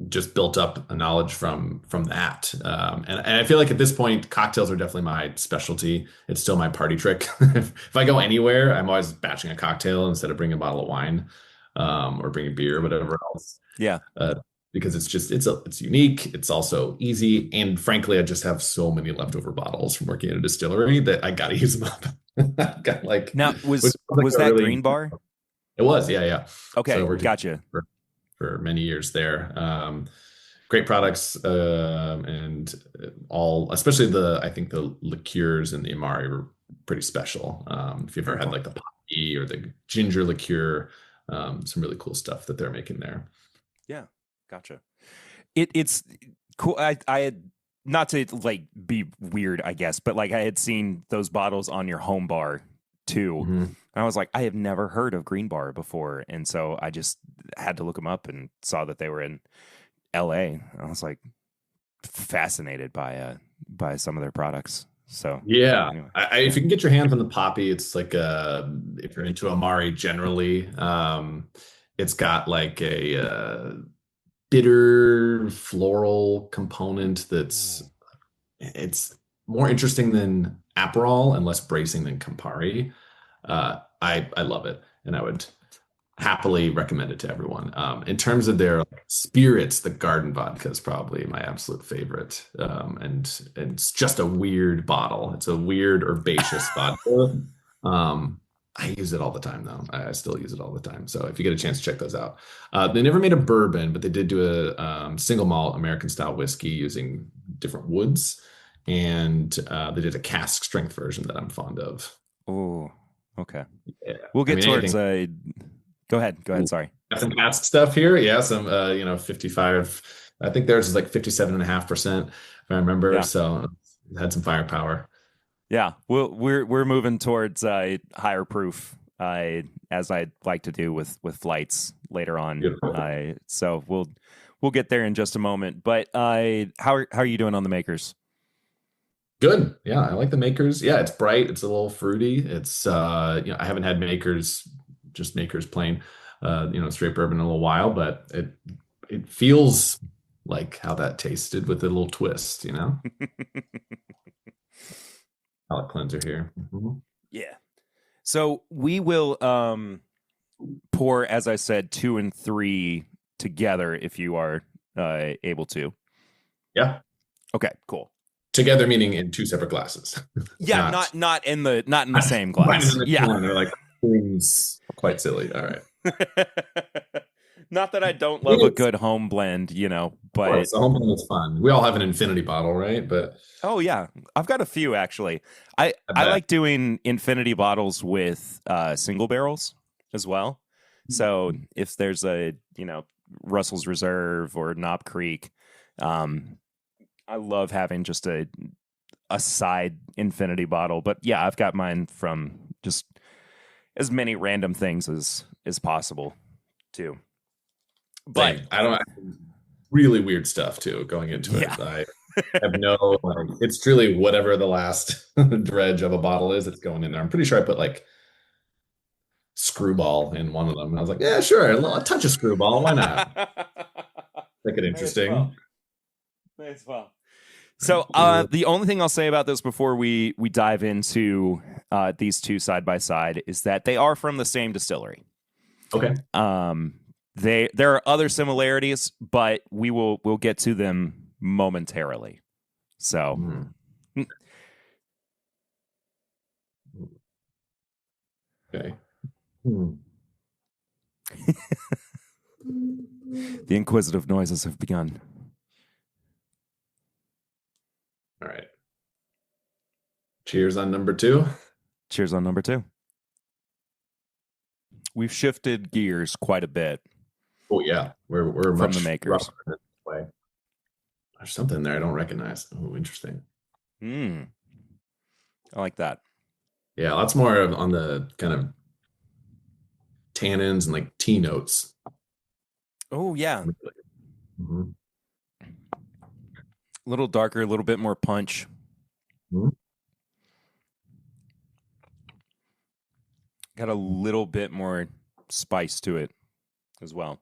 just built up a knowledge from that. And I feel like at this point, cocktails are definitely my specialty. It's still my party trick. If I go anywhere, I'm always batching a cocktail instead of bringing a bottle of wine, or bringing beer or whatever else. Yeah. Because it's unique. It's also easy, and frankly, I just have so many leftover bottles from working at a distillery that I gotta use them up. Got like Now, which was like a that really Green Bar? It was, yeah. Okay, So I worked gotcha. for many years there. Great products, and all, especially I think the liqueurs and the Amari were pretty special. If you've ever had like the poppy or the ginger liqueur, some really cool stuff that they're making there. Yeah, gotcha. It's cool. I had, not to like be weird, I guess, but like I had seen those bottles on your home bar too. Mm-hmm. And I was like, I have never heard of Green Bar before. And so I just had to look them up and saw that they were in LA. I was like fascinated by some of their products. So yeah, anyway. if you can get your hands on the poppy, it's like if you're into Amari generally, it's got like a bitter floral component it's more interesting than Aperol and less bracing than Campari. I love it, and I would happily recommend it to everyone. In terms of their spirits, the garden vodka is probably my absolute favorite. And it's just a weird bottle. It's a weird herbaceous vodka. I use it all the time though. I still use it all the time. So if you get a chance, check those out. They never made a bourbon, but they did do a single malt American style whiskey using different woods. And they did a cask strength version that I'm fond of. Oh, okay. Yeah. We'll get towards Go ahead. Sorry. Got some cask stuff here. Yeah, some 55. I think theirs is like 57.5%, if I remember. Yeah. So it had some firepower. Yeah, we're moving towards higher proof, as I'd like to do with flights later on. So we'll get there in just a moment. But how are you doing on the makers? Good. Yeah, I like the makers. Yeah, it's bright. It's a little fruity. It's I haven't had makers, just makers plain, straight bourbon in a little while, but it feels like how that tasted with a little twist, Palate cleanser here. Mm-hmm. Yeah. So we will pour, as I said, 2 and 3 together if you are able to. Yeah. Okay, cool. Together meaning in 2 separate glasses. Yeah, not in the same glass. Yeah. They're like seems quite silly. All right. Not that I don't love a good home blend, but the home blend is fun. We all have an infinity bottle, right? But oh yeah, I've got a few actually. I like doing infinity bottles with single barrels as well. So if there's a Russell's Reserve or Knob Creek, I love having just a side infinity bottle. But yeah, I've got mine from just as many random things as possible too. But I don't really weird stuff too going into it. I have no it's truly whatever the last dredge of a bottle is, it's going in there. I'm pretty sure I put like Screwball in one of them. I was like, yeah, sure, a touch of Screwball, why not? Make it interesting. May as well. So the only thing I'll say about this before we dive into these two side by side is that they are from the same distillery. Okay. There are other similarities, but we'll get to them momentarily. So okay. The inquisitive noises have begun. All right. Cheers on number 2. Cheers on number 2. we've shifted gears quite a bit Oh yeah, we're from much the makers. rougher in this way. There's something there I don't recognize. Oh, interesting. I like that. Yeah, lots more on the kind of tannins and like T notes. Oh yeah, Mhm. a little darker, a little bit more punch. Mhm. Got a little bit more spice to it as well.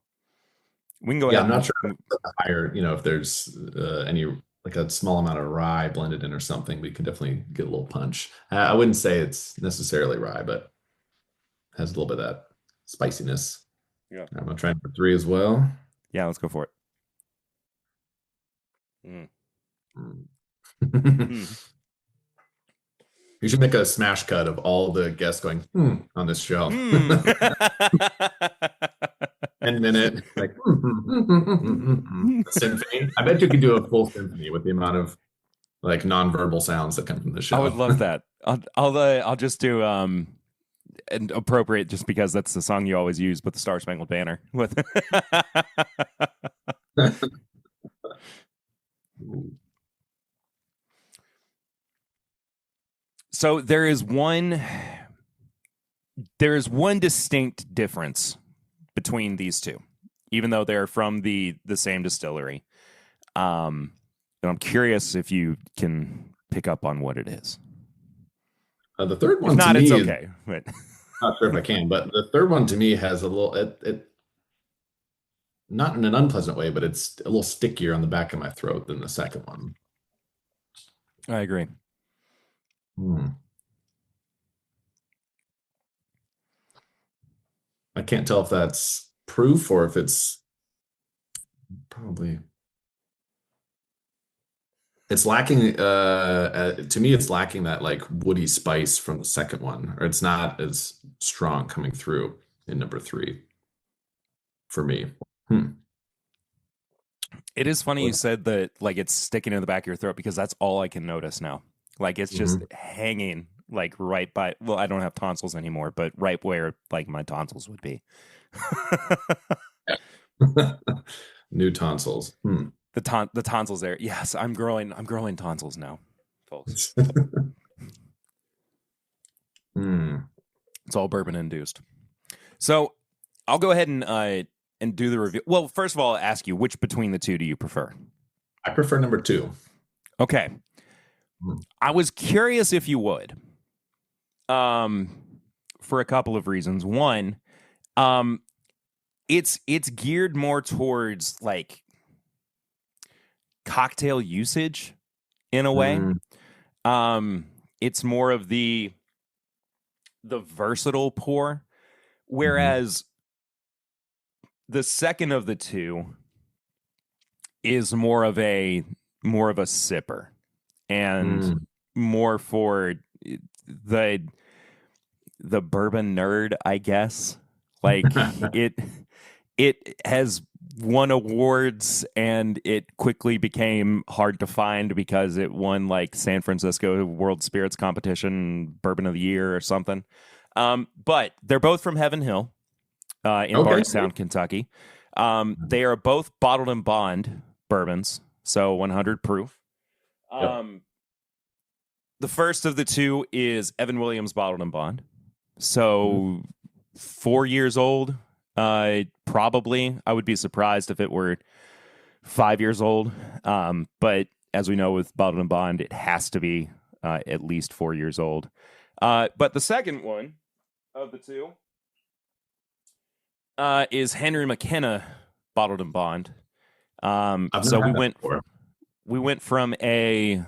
We can go Yeah, ahead. I'm not sure if the higher, if there's any like a small amount of rye blended in or something, we could definitely get a little punch. I wouldn't say it's necessarily rye, but has a little bit of that spiciness. Yeah. I'm gonna try number 3 as well. Yeah, let's go for it. Mm. You should make a smash cut of all the guests going on this show. And then it like symphony. I bet you could do a full symphony with the amount of like nonverbal sounds that come from the show. I would love that. I'll just do and appropriate just because that's the song you always use, but the Star Spangled Banner with. So there is one distinct difference between these two, even though they're from the same distillery. And I'm curious if you can pick up on what it is. The third one, if not, to it's me, okay. But not sure if I can, but the third one to me has a little it not in an unpleasant way, but it's a little stickier on the back of my throat than the second one. I agree. I can't tell if that's proof or if it's probably it's lacking to me it's lacking that like woody spice from the second one, or it's not as strong coming through in number 3 for me. It is funny you said that like it's sticking in the back of your throat, because that's all I can notice now. Like it's just hanging like right by, well, I don't have tonsils anymore, but right where like my tonsils would be. New tonsils. The tonsils there. Yes, I'm growing tonsils now, folks. It's all bourbon induced. So I'll go ahead and do the review. Well, first of all, I'll ask you, which between the two do you prefer? I prefer number 2. Okay. I was curious if you would. For a couple of reasons. One, it's geared more towards like cocktail usage in a way. It's more of the versatile pour, whereas the second of the two is more of a sipper and more for the bourbon nerd, I guess. Like it has won awards, and it quickly became hard to find because it won like San Francisco World Spirits Competition Bourbon of the Year or something. But they're both from Heaven Hill in Bardstown, Kentucky. They are both bottled and bond bourbons, so 100 proof. The first of the two is Evan Williams bottled and bond. So 4 years old. Probably. I would be surprised if it were 5 years old. But as we know with bottled and bond, it has to be at least 4 years old. But the second one of the two is Henry McKenna bottled and bond. So we went from a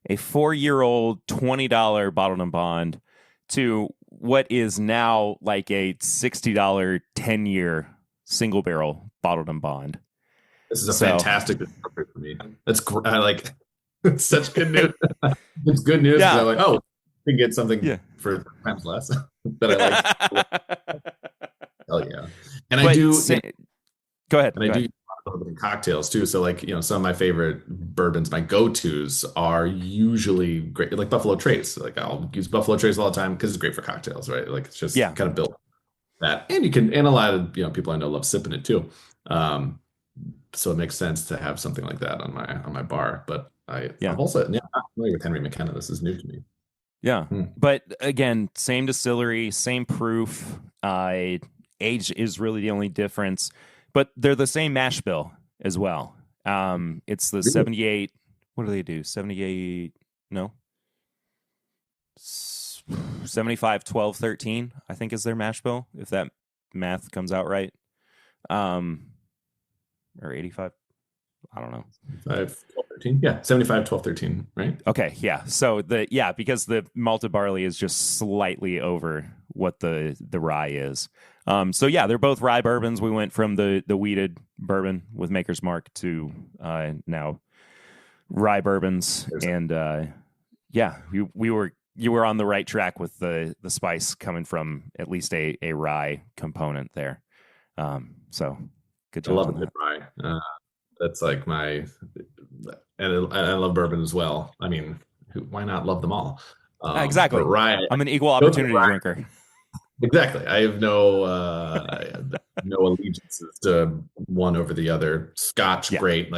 4-year-old $20 bottled and bond to what is now like a $60 10-year single barrel bottled and bond. This is a fantastic discovery for me. That's I like it's such good news. It's good news. Yeah. I'm like, oh, we can get something for times less that I like. Hell yeah. And I do go ahead. And I do in cocktails too. So like, some of my favorite bourbons, my go-tos are usually great, like Buffalo Trace. Like I'll use Buffalo Trace all the time because it's great for cocktails, right? Like it's just kind of built that. And and a lot of people I know love sipping it too. So it makes sense to have something like that on my bar. But Yeah. I'm also not familiar with Henry McKenna. This is new to me. Yeah. Hmm. But again, same distillery, same proof. Age is really the only difference, but they're the same mash bill as well. It's the Really? 78. What do they do? 78? No. 75, 12, 13, I think is their mash bill, if that math comes out right. Or 85. I don't know. 5, 12, 13. Yeah, 75, 12, 13, right? Okay, yeah. So because the malted barley is just slightly over what the rye is. So yeah, they're both rye bourbons. We went from the wheated bourbon with Maker's Mark to now rye bourbons, and yeah, you were on the right track with the spice coming from at least a rye component there. So good I job love on a that. good rye. That's like and I love bourbon as well. I mean, why not love them all? Exactly. But rye, I'm an equal go to opportunity rye. drinker. Exactly. I have no allegiances to one over the other. Scotch, Yeah. great.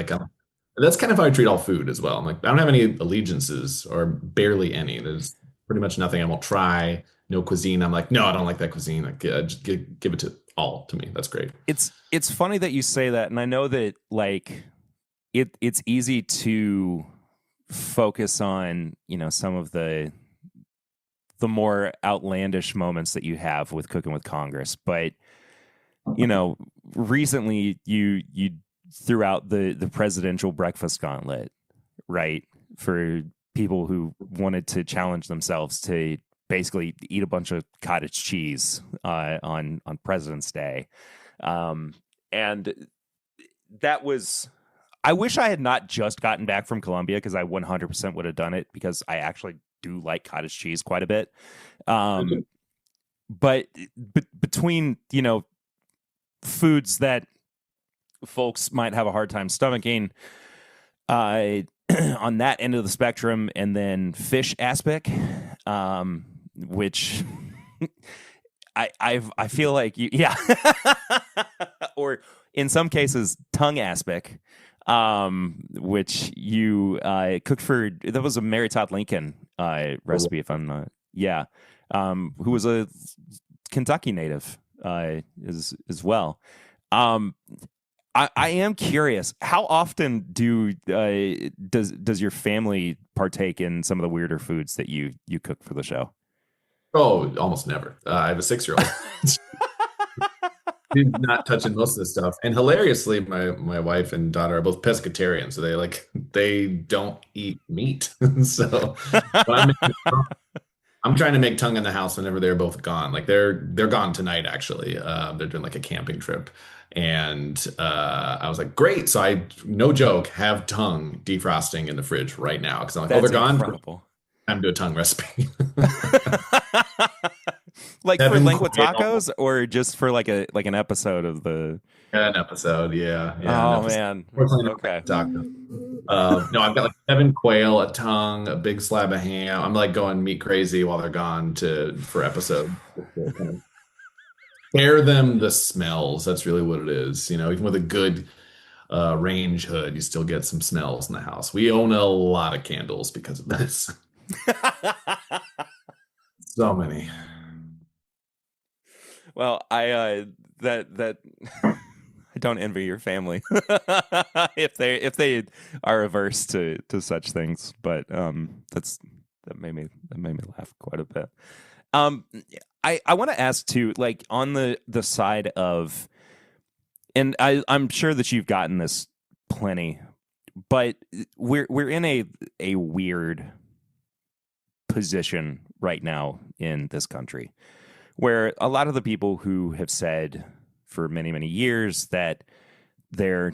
That's kind of how I treat all food as well. I'm like, I don't have any allegiances or barely any. There's pretty much nothing I won't try. No cuisine. I'm like, no, I don't like that cuisine. Like, just give it to me. That's great. It's funny that you say that, and I know that like it's easy to focus on some of the more outlandish moments that you have with Cooking with Congress, but recently you threw out the presidential breakfast gauntlet, right, for people who wanted to challenge themselves to basically eat a bunch of cottage cheese on President's Day, and that was. I wish I had not just gotten back from Colombia, because I 100% would have done it, because I actually do like cottage cheese quite a bit. But between, foods that folks might have a hard time stomaching on that end of the spectrum, and then fish aspic, which I feel like yeah, or in some cases tongue aspic, which you cooked for. That was a Mary Todd Lincoln recipe, if I'm not. Yeah, who was a Kentucky native as well. I am curious, how often does your family partake in some of the weirder foods that you cook for the show? Oh, almost never. I have a 6-year-old. She's not touching most of this stuff. And hilariously, my wife and daughter are both pescatarian, so they don't eat meat. So I'm trying to make tongue in the house whenever they're both gone. Like they're gone tonight, actually. They're doing like a camping trip. And I was like, great. So no joke, have tongue defrosting in the fridge right now. Because I'm like, That's they're gone. Incredible. Time to do a tongue recipe. Like Kevin for lengua Quayle. tacos, or just for like an episode of the. An episode, yeah. Oh man. Okay. No, I've got like 7 quail, a tongue, a big slab of ham. I'm like going meat crazy while they're gone for episode. Spare them the smells. That's really what it is. Even with a good range hood, you still get some smells in the house. We own a lot of candles because of this. So many. Well, I I don't envy your family if they are averse to such things, but that made me laugh quite a bit. I want to ask too, like on the side of, and I'm sure that you've gotten this plenty, but we're in a weird position right now in this country, where a lot of the people who have said for many, many years that they're,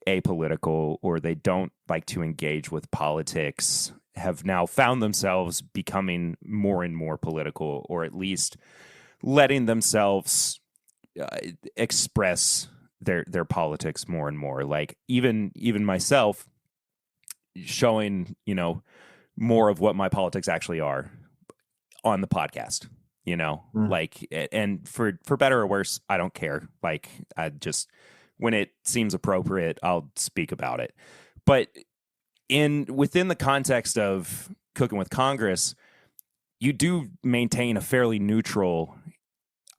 apolitical, or they don't like to engage with politics, have now found themselves becoming more and more political, or at least letting themselves express their politics more and more. Like even myself showing, more of what my politics actually are on the podcast. Mm. like, and for better or worse, I don't care. Like, I just, when it seems appropriate, I'll speak about it. But within the context of Cooking with Congress, you do maintain a fairly neutral,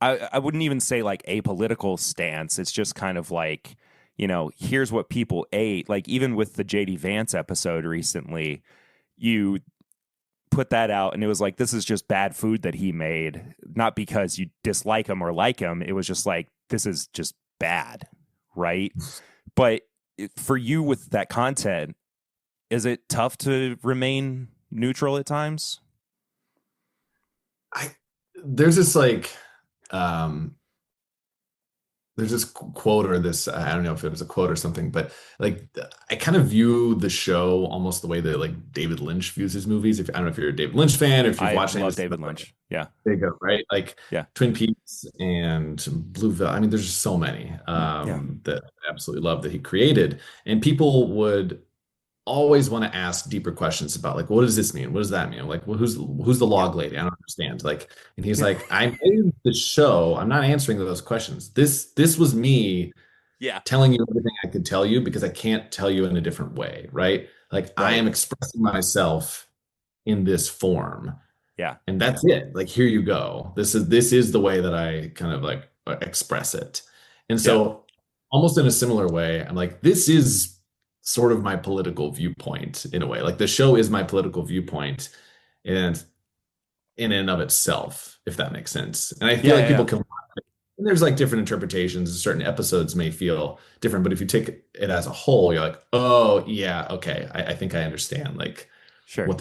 I wouldn't even say like apolitical stance. It's just kind of like, here's what people ate. Like, even with the JD Vance episode recently, you put that out and it was like, this is just bad food that he made, not because you dislike him or like him. It was just like, this is just bad, right? But for you with that content, is it tough to remain neutral at times? There's this like um there's this quote, or this, I don't know if it was a quote or something, but like I kind of view the show almost the way that like David Lynch views his movies. If I don't know if you're a David Lynch fan, or if you've I watched any of love his David stuff, Lynch. Yeah. there you go, right? Like Yeah. Twin Peaks and Blue Velvet. I mean, there's just so many Yeah. that I absolutely love that he created. And people would always want to ask deeper questions about like, what does this mean? What does that mean? I'm like, well, who's the log lady? I don't understand. Like, and he's like, I made the show. I'm not answering those questions. This was me Yeah. telling you everything I could tell you because I can't tell you in a different way, right? Like I am expressing myself in this form. Yeah. And that's it. Like, here you go. This is the way that I kind of like express it. And so almost in a similar way, I'm like, this is sort of my political viewpoint in a way. Like the show is my political viewpoint and in and of itself, if that makes sense. And I feel like people can, and there's like different interpretations. Certain episodes may feel different, but if you take it as a whole, you're like, oh yeah, okay. I think I understand like Sure. how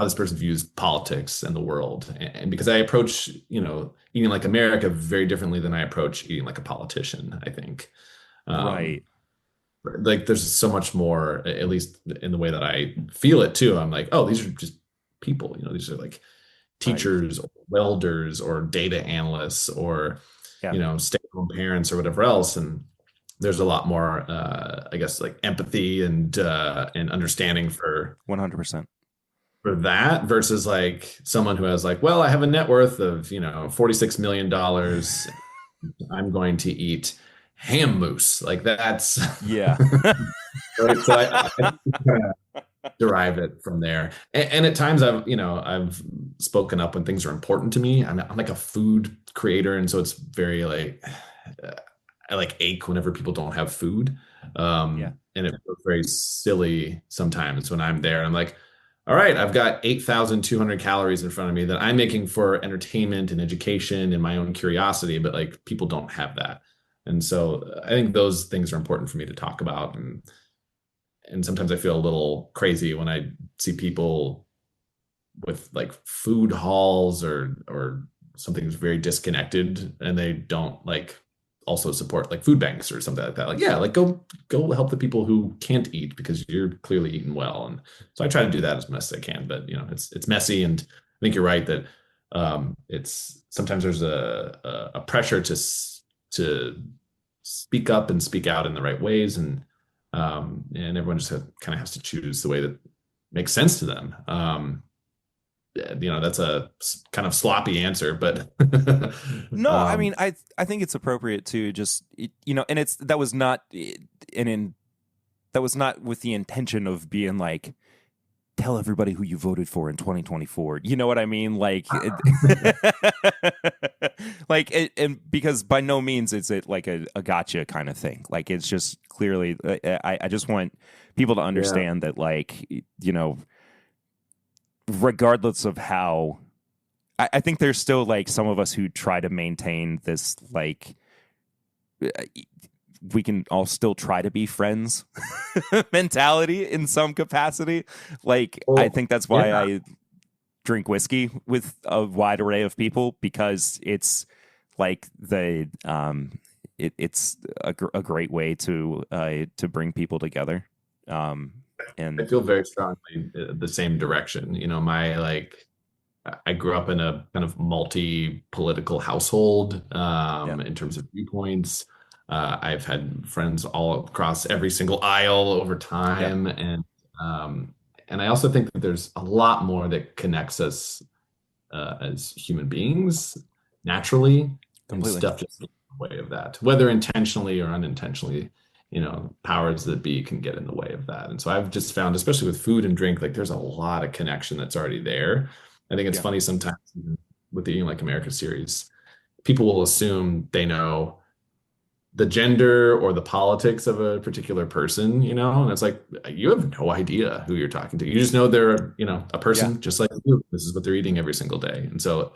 this person views politics and the world. And because I approach, eating like America very differently than I approach eating like a politician, I think. Right. Like there's so much more, at least in the way that I feel it too. I'm like, oh, these are just people, these are like teachers or welders or data analysts or, stay-at-home parents or whatever else. And there's a lot more, I guess, like empathy and understanding for 100%. for that versus like someone who has like, well, I have a net worth of, $46 million. I'm going to eat ham mousse. Like that's Yeah. right? So I kind of derive it from there. And at times I've spoken up when things are important to me. I'm like a food creator. And so it's very like, I like ache whenever people don't have food. And it feels very silly sometimes when I'm there and I'm like, all right, I've got 8,200 calories in front of me that I'm making for entertainment and education and my own curiosity, but like people don't have that. And so I think those things are important for me to talk about. And sometimes I feel a little crazy when I see people with like food halls or something that's very disconnected and they don't like also support like food banks or something like that. Like, yeah, like go help the people who can't eat because you're clearly eating well. And so I try to do that as best as I can, but it's messy. And I think you're right that it's sometimes there's a pressure to speak up and speak out in the right ways. And everyone just kind of has to choose the way that makes sense to them. That's a kind of sloppy answer, but no, I mean, I think it's appropriate to just, and that was not with the intention of being like, tell everybody who you voted for in 2024. You know what I mean? Like, and because by no means is it like a gotcha kind of thing. Like, it's just clearly, I just want people to understand that, like, regardless of how, I think there's still like some of us who try to maintain this, like, we can all still try to be friends mentality in some capacity. Like, I think that's why I drink whiskey with a wide array of people, because it's like it's a great way to bring people together. And I feel very strongly the same direction. I grew up in a kind of multi-political household in terms of viewpoints. I've had friends all across every single aisle over time. And I also think that there's a lot more that connects us as human beings naturally, and Completely. stuff just gets in the way of that, whether intentionally or unintentionally. Powers that be can get in the way of that. And so I've just found, especially with food and drink, like there's a lot of connection that's already there. I think it's Yeah. funny sometimes even with the Eating Like America series, people will assume they know the gender or the politics of a particular person, and it's like you have no idea who you're talking to. You just know they're, a person just like you. This is what they're eating every single day. And so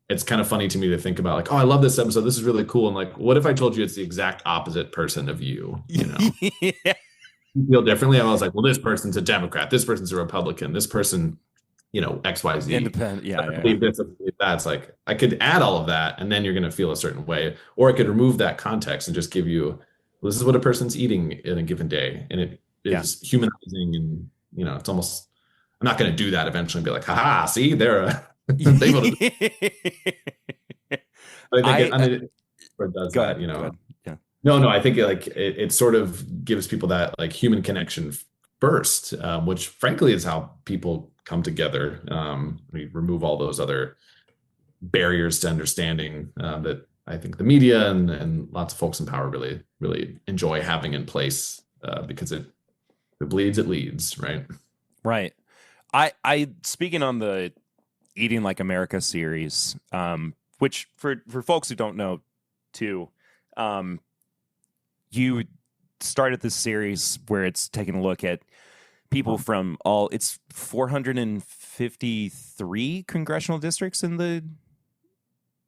it's kind of funny to me to think about like, oh, I love this episode. This is really cool. And like, what if I told you it's the exact opposite person of you? Yeah. You feel differently. I was like, well, this person's a Democrat. This person's a Republican. This person, XYZ. Independent. Yeah. I believe this, I believe that. It's like I could add all of that, and then you're going to feel a certain way, or I could remove that context and just give you, well, this is what a person's eating in a given day, and it is humanizing, and it's almost. I'm not going to do that eventually and be like, haha, see, they're they voted. But I think it does Go that, ahead. Yeah. No, I think it sort of gives people that like human connection first, which frankly is how people come together. We remove all those other barriers to understanding that I think the media and lots of folks in power really, really enjoy having in place because it bleeds, it leads, right? Right. I speaking on the Eating Like America series, which for folks who don't know too, you started this series where it's taking a look at people from it's 453 congressional districts in the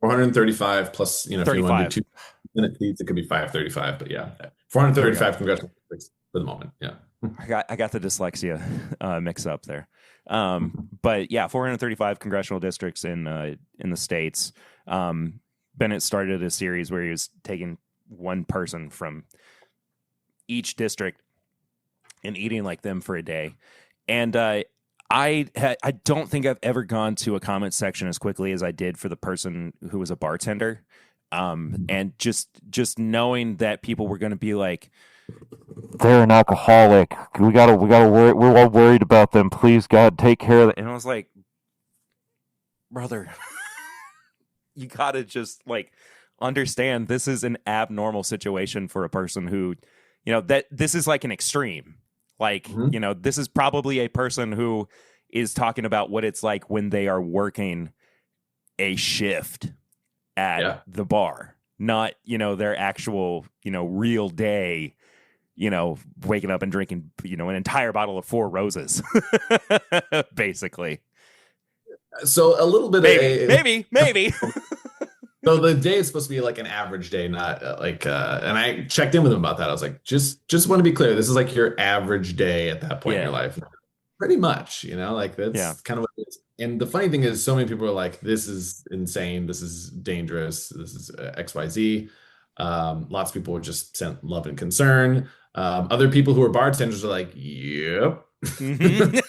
435 plus, if you want to do 2 minute seats, it could be 535, but yeah, 435 congressional districts for the moment. Yeah. I got the dyslexia mix up there. But yeah, 435 congressional districts in the states. Bennett started a series where he was taking one person from each district and eating like them for a day. And I don't think I've ever gone to a comment section as quickly as I did for the person who was a bartender. And just knowing that people were going to be like, they're an alcoholic. We gotta worry. We're all worried about them. Please, God, take care of it. And I was like, brother, you gotta just like understand this is an abnormal situation for a person who, that this is like an extreme. Like, this is probably a person who is talking about what it's like when they are working a shift at the bar, not, their actual, real day, waking up and drinking, an entire bottle of Four Roses, basically. So a little bit maybe. So the day is supposed to be like an average day, not and I checked in with him about that. I was like, just want to be clear. This is like your average day at that point in your life. Pretty much, like that's kind of what it is. And the funny thing is so many people are like, this is insane. This is dangerous. This is XYZ. Lots of people were just sent love and concern. Other people who are bartenders are like, yep, this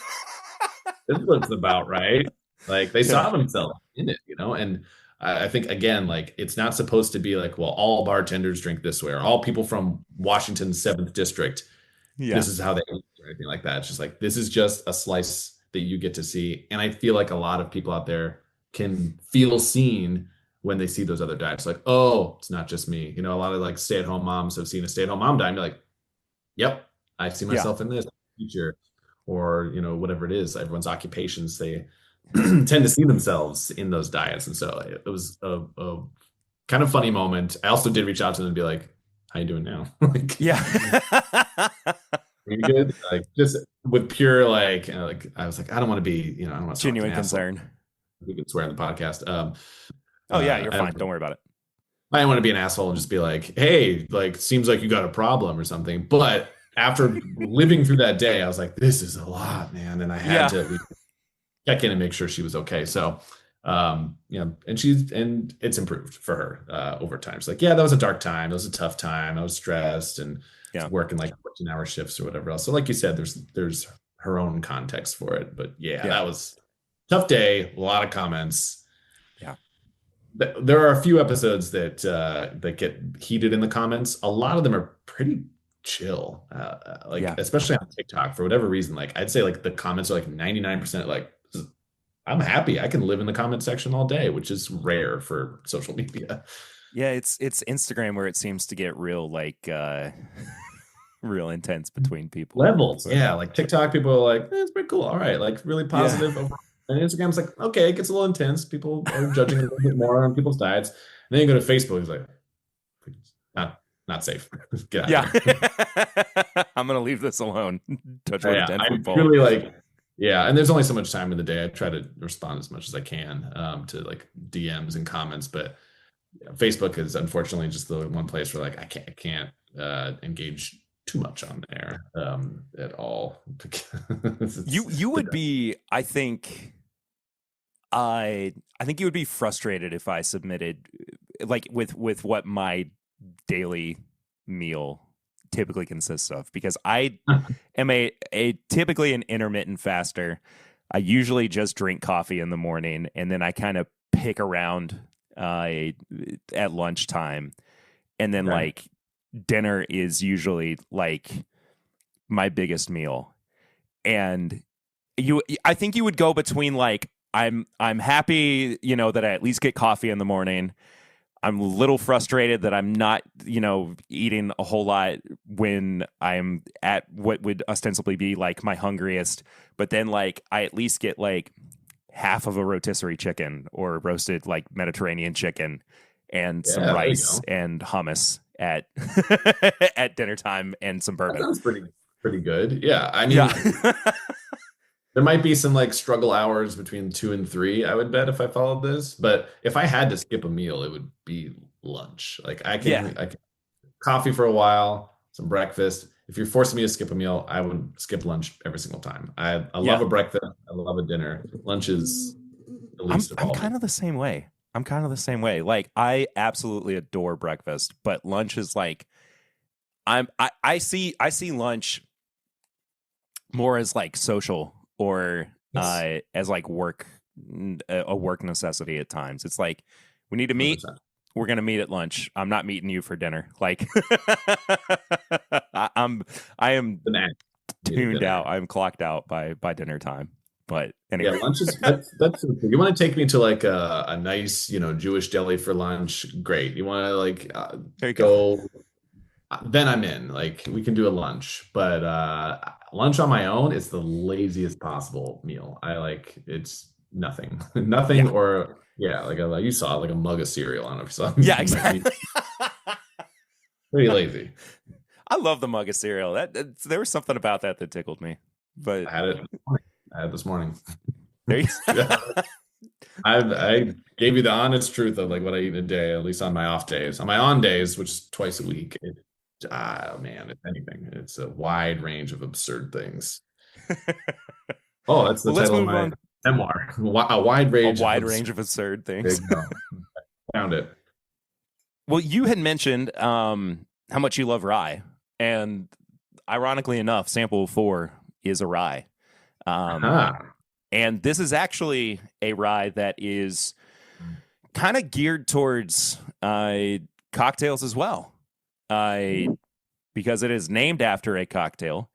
looks about right. Like they saw themselves in it, and I think, again, like it's not supposed to be like, well, all bartenders drink this way or all people from Washington's 7th district. This is how they eat or anything like that. It's just like, this is just a slice that you get to see. And I feel like a lot of people out there can feel seen when they see those other diets. Like, oh, it's not just me. A lot of like stay-at-home moms have seen a stay-at-home mom diet and be like, yep, I see myself in this future, or, whatever it is, everyone's occupations, they tend to see themselves in those diets. And so it was a kind of funny moment. I also did reach out to them and be like, how you doing now? Like, are you good? Like just with pure, like I was like, I don't want to be, I don't want to genuine concern. We can swear on the podcast. You're fine. Don't worry about it. I didn't want to be an asshole and just be like, hey, like, seems like you got a problem or something. But after living through that day, I was like, this is a lot, man. And I had to check in and make sure she was okay. So, and it's improved for her over time. She's like, yeah, that was a dark time. It was a tough time. I was stressed and working like 14-hour shifts or whatever else. So like you said, there's her own context for it. But that was a tough day. A lot of comments. There are a few episodes that get heated in the comments. A lot of them are pretty chill, especially on TikTok for whatever reason. Like I'd say like the comments are like 99% like I'm happy. I can live in the comment section all day, which is rare for social media. Yeah, it's Instagram where it seems to get real real intense between people. Levels. But Yeah, like TikTok, people are like, it's pretty cool. All right, like really yeah. positive. And Instagram's like, okay, it gets a little intense. People are judging a little bit more on people's diets. And then you go to Facebook, it's like, not safe. Get out Yeah. of here. I'm gonna leave this alone. Touch with a Yeah, 10-foot I pole. really like, yeah, and there's only so much time in the day. I try to respond as much as I can to like DMs and comments, but Facebook is unfortunately just the one place where like I can't engage too much on there at all. You would be, I think you would be frustrated if I submitted like with what my daily meal typically consists of, because I am a typically an intermittent faster. I usually just drink coffee in the morning, and then I kind of pick around at lunchtime, and then Okay. like dinner is usually like my biggest meal. And I think you would go between like I'm happy, that I at least get coffee in the morning. I'm a little frustrated that I'm not, eating a whole lot when I'm at what would ostensibly be like my hungriest. But then like I at least get like half of a rotisserie chicken or roasted like Mediterranean chicken and some Yeah, there you rice go. and hummus at at dinner time and some That bourbon. sounds pretty good. Yeah, I mean, Yeah. there might be some like struggle hours between 2 and 3, I would bet, if I followed this. But if I had to skip a meal, it would be lunch. Like Yeah. I can coffee for a while, some breakfast. If you're forcing me to skip a meal, I would skip lunch every single time. I love Yeah. a breakfast. I love a dinner. Lunch is the least of I'm all. kind of the same way. Like I absolutely adore breakfast, but lunch is like I see lunch more as like social or Yes, as like a work necessity at times. It's like we need to meet. 100%. We're gonna meet at lunch. I'm not meeting you for dinner. Like I am An act. Need a tuned dinner. out. I'm clocked out by dinner time. But Yeah, anyway, lunch is that's you want to take me to like a nice, Jewish deli for lunch, great. You want to like there you go. go, then I'm in. Like we can do a lunch, but lunch on my own is the laziest possible meal. I like it's nothing. Nothing Yeah, or yeah, like you saw like a mug of cereal. I don't know if you saw yeah, my exactly. pretty lazy. I love the mug of cereal. There was something about that that tickled me. But I had it. I had it this morning. there you Yeah. I gave you the honest truth of like what I eat in a day, at least on my off days. On my on days, which is twice a week, man, if anything, it's a wide range of absurd things. Oh, that's the Well, let's title of move my on. memoir. A wide A range of wide absurd. range of absurd There things. you go. Found it. Well, you had mentioned how much you love rye, and ironically enough, sample 4 is a rye. Huh. And this is actually a rye that is kind of geared towards cocktails as well, because it is named after a cocktail,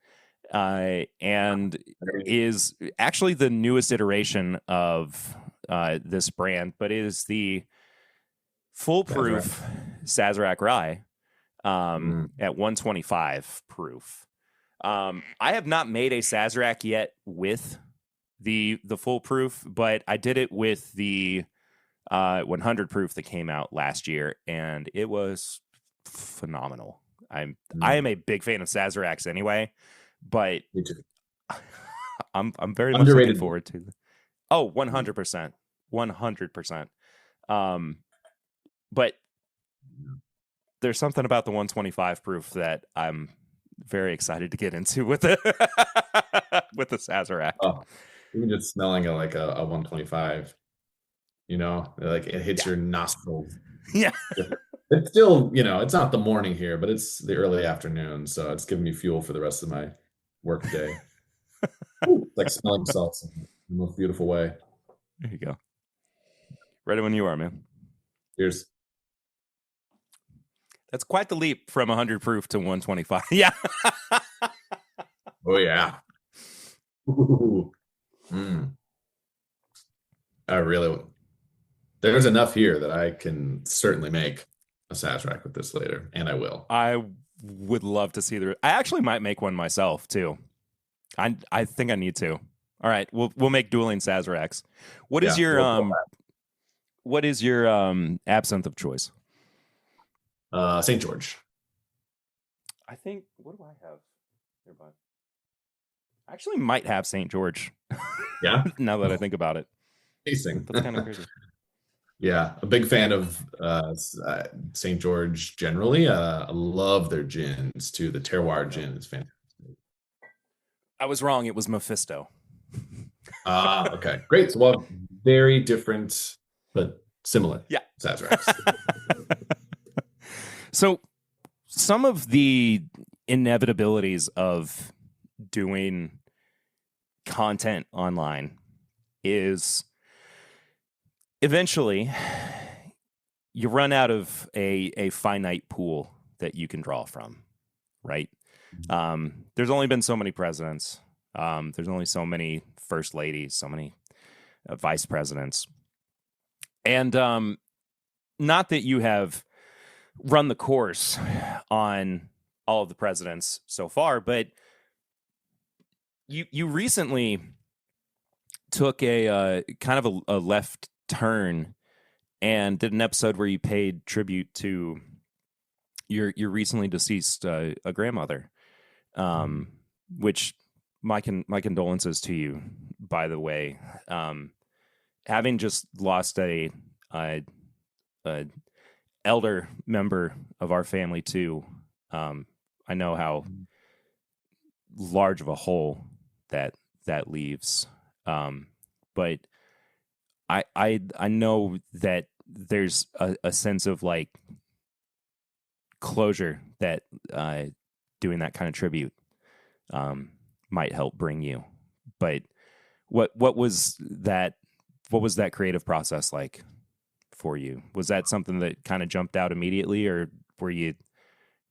and is actually the newest iteration of this brand, but it is the foolproof Sazerac rye at 125 proof. I have not made a Sazerac yet with the foolproof, but I did it with the 100 proof that came out last year, and it was phenomenal. I am a big fan of Sazeracs anyway, but Me too. I'm very much looking Underrated. forward to. Oh, 100%, 100%. But there's something about the 125 proof that I'm very excited to get into with the with the Sazerac. Oh, even just smelling like a 125, like it hits your nostrils. Yeah. It's still, it's not the morning here, but it's the early afternoon, so it's giving me fuel for the rest of my work day. It's like smelling salts in the most beautiful way. There you go. Ready when you are, man. Cheers. That's quite the leap from 100 proof to 125. Yeah. Oh yeah. Ooh. Mm. I really, there's enough here that I can certainly make a Sazerac with this later, and I will. I would love to see I actually might make one myself too. I think I need to. All right, we'll make dueling Sazeracs. What is Yeah, your we'll what is your absinthe of choice? St. George. I think, what do I have nearby? I actually might have St. George. Yeah. Now that I think about it. Amazing. That's kind of crazy. Yeah, a big fan of St. George generally. I love their gins too. The terroir gin is fantastic. I was wrong. It was Mephisto. Okay, great. So, well, very different but similar. Yeah. Sazeracs. So, some of the inevitabilities of doing content online is eventually you run out of a finite pool that you can draw from, right? There's only been so many presidents. There's only so many first ladies, so many vice presidents. And not that you have run the course on all of the presidents so far, but you recently took a kind of a left turn and did an episode where you paid tribute to your recently deceased a grandmother, which my condolences to you, by the way. Having just lost a elder member of our family too, I know how large of a hole that leaves. But I know that there's a sense of like closure that doing that kind of tribute might help bring you. But what was that creative process like for you? Was that something that kind of jumped out immediately, or were you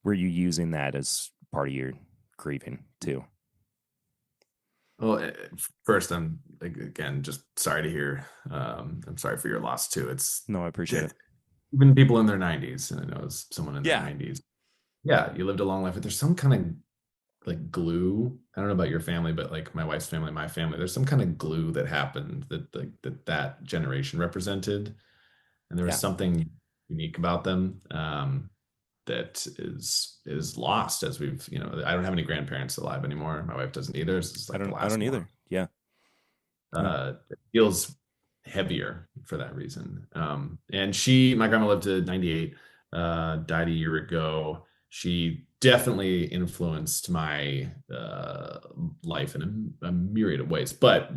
using that as part of your grieving too? Well, first, I'm again just sorry to hear. I'm sorry for your loss too. No, I appreciate it. Even people in their 90s, and I know as someone in their Yeah. 90s. Yeah, you lived a long life, but there's some kind of like glue. I don't know about your family, but like my wife's family, my family, there's some kind of glue that happened that generation represented, and there was something unique about them that is lost as we've, I don't have any grandparents alive anymore. My wife doesn't either. It's like I don't either. Yeah. It feels heavier for that reason. And my grandma lived to 98, died a year ago. She definitely influenced my life in a myriad of ways, but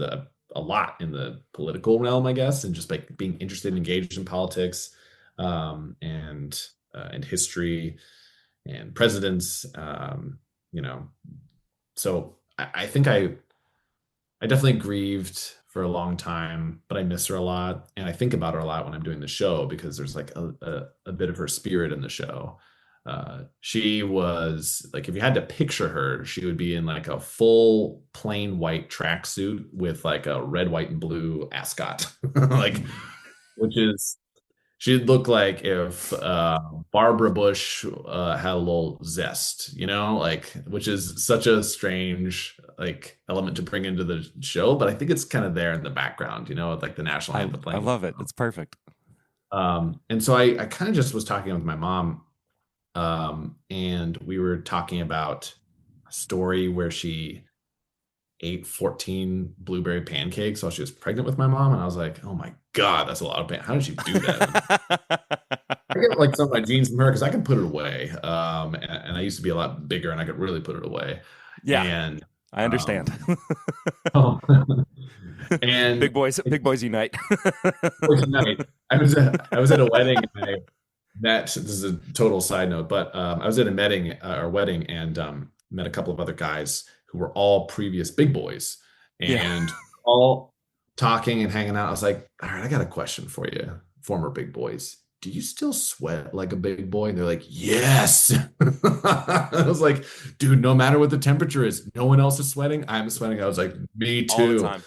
a lot in the political realm, I guess, and just like being interested and engaged in politics, and history and presidents, so I think I definitely grieved for a long time, but I miss her a lot. And I think about her a lot when I'm doing the show, because there's like a bit of her spirit in the show. She was like, if you had to picture her, she would be in like a full plain white tracksuit with like a red, white, and blue ascot, like, she'd look like if Barbara Bush had a little zest, like, which is such a strange like element to bring into the show, but I think it's kind of there in the background, like the national anthem playing. I love it. It's perfect. And so I kind of just was talking with my mom, and we were talking about a story where she ate 14 blueberry pancakes while she was pregnant with my mom, and I was like, oh my god, that's a lot of how did she do that? I get like some of my genes from her because I can put it away, and I used to be a lot bigger and I could really put it away. Yeah, and I understand. And big boys unite. I was at a wedding, and this is a total side note, but I was at a wedding and met a couple of other guys who were all previous big boys, and all talking and hanging out. I was like, all right, I got a question for you, former big boys. Do you still sweat like a big boy? And they're like, yes. I was like, dude, no matter what the temperature is, no one else is sweating. I'm sweating. I was like, me too. All the time.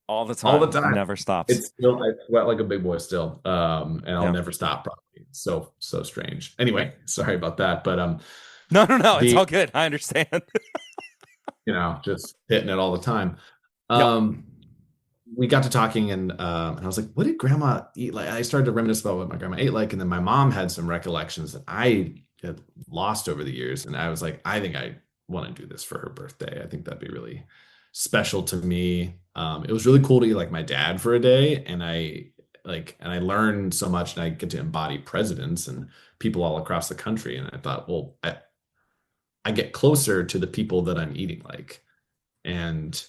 All the all the time. time. Never stops. It's still, I sweat like a big boy still. And I'll Yeah. never stop probably. So strange. Anyway, sorry about that. But No. It's the all good. I understand. just hitting it all the time. Yep. We got to talking and I was like, what did grandma eat like? I started to reminisce about what my grandma ate like. And then my mom had some recollections that I had lost over the years. And I was like, I think I want to do this for her birthday. I think that'd be really special to me. It was really cool to eat like my dad for a day. And I learned so much and I get to embody presidents and people all across the country. And I thought, well, I get closer to the people that I'm eating like. And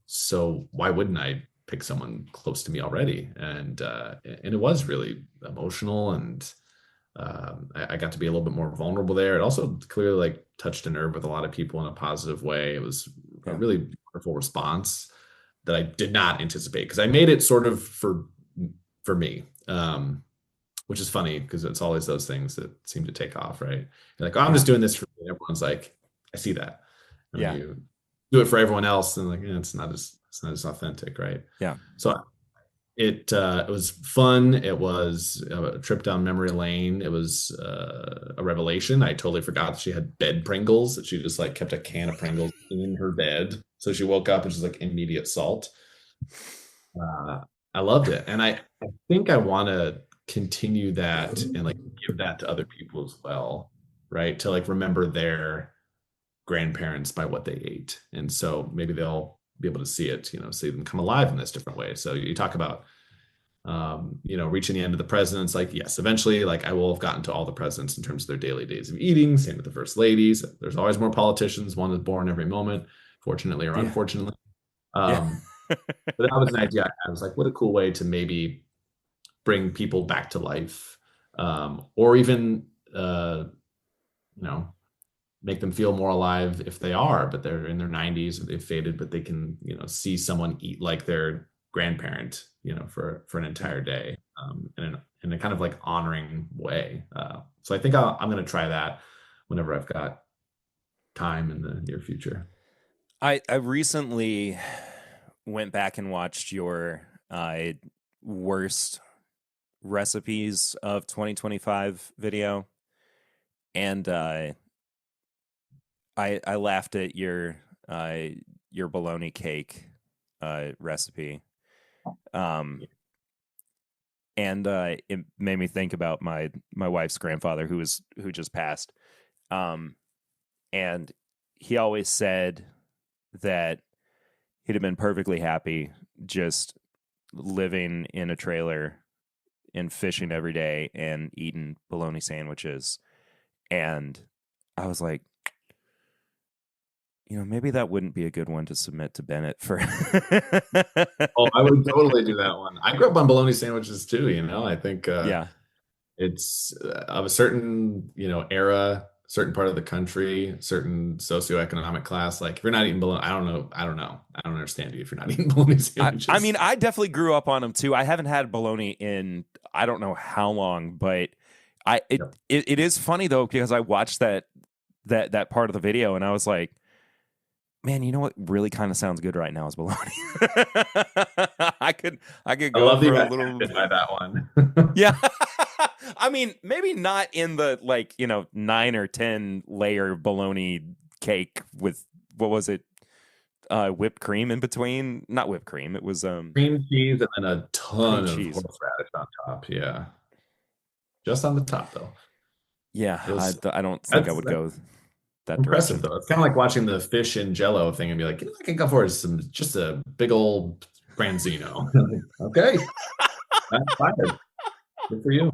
so why wouldn't I pick someone close to me already? And it was really emotional, and I got to be a little bit more vulnerable there. It also clearly like touched a nerve with a lot of people in a positive way. It was a really wonderful response that I did not anticipate because I made it sort of for me, which is funny because it's always those things that seem to take off, right? You're like, oh, I'm just doing this for me. Everyone's like, I see that. And when you do it for everyone else, and like, it's not as authentic, right? Yeah. So it was fun. It was a trip down memory lane. It was a revelation. I totally forgot that she had bed Pringles, that she just like kept a can of Pringles in her bed. So she woke up and she's like immediate salt. I loved it. And I think I want to continue that and like give that to other people as well, right? To like remember their grandparents by what they ate. And so maybe they'll be able to see it, see them come alive in this different way. So you talk about, reaching the end of the presidents, like, yes, eventually, like I will have gotten to all the presidents in terms of their daily days of eating. Same with the first ladies. There's always more politicians. One is born every moment, fortunately or unfortunately. But that was an idea. I was like, what a cool way to maybe bring people back to life, or even, make them feel more alive if they are, but they're in their 90s or they've faded, but they can, see someone eat like their grandparent, for an entire day, in a kind of like honoring way. So I think I'm going to try that whenever I've got time in the near future. I recently went back and watched your worst recipes of 2025 video, and I laughed at your bologna cake recipe, and it made me think about my wife's grandfather who just passed, and he always said that he'd have been perfectly happy just living in a trailer and fishing every day and eating bologna sandwiches. And I was like, maybe that wouldn't be a good one to submit to Bennett for. Oh, I would totally do that one. I grew up on bologna sandwiches too, I think it's of a certain, era, certain part of the country, certain socioeconomic class. Like if you're not eating bologna, I don't know. I don't understand you if you're not eating bologna sandwiches. I mean, I definitely grew up on them too. I haven't had bologna in I don't know how long, but it is funny though, because I watched that part of the video and I was like, man, you know what really kind of sounds good right now is bologna. I could go for a little by that one. Yeah. I mean, maybe not in the 9 or 10 layer bologna cake with what was it? Whipped cream in between. Not whipped cream. It was cream cheese and then a ton of cheese. horseradish on top. Yeah. Just on the top though. Yeah. I don't think I would go that impressive direction. Though. It's kind of like watching the fish and jello thing and be like, I can go for just a big old branzino. Okay. That's fine. Good for you.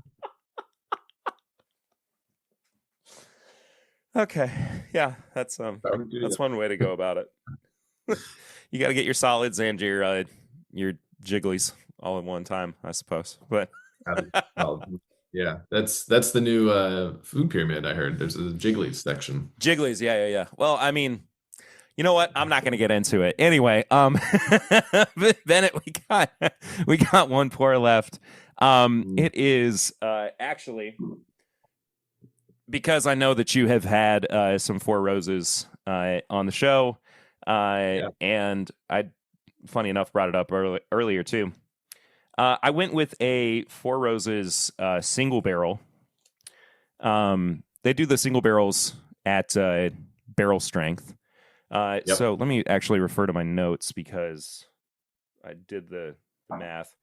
Okay. Yeah, that's one way to go about it. You got to get your solids and your jigglies all at one time, I suppose. But yeah, that's the new food pyramid. I heard there's a jigglies section. Jigglies, yeah. Well, I mean, you know what? I'm not going to get into it anyway. Bennett, we got one pour left. It is actually, because I know that you have had some Four Roses on the show, and funny enough, brought it up earlier too. I went with a Four Roses single barrel. They do the single barrels at barrel strength. So let me actually refer to my notes because I did the math.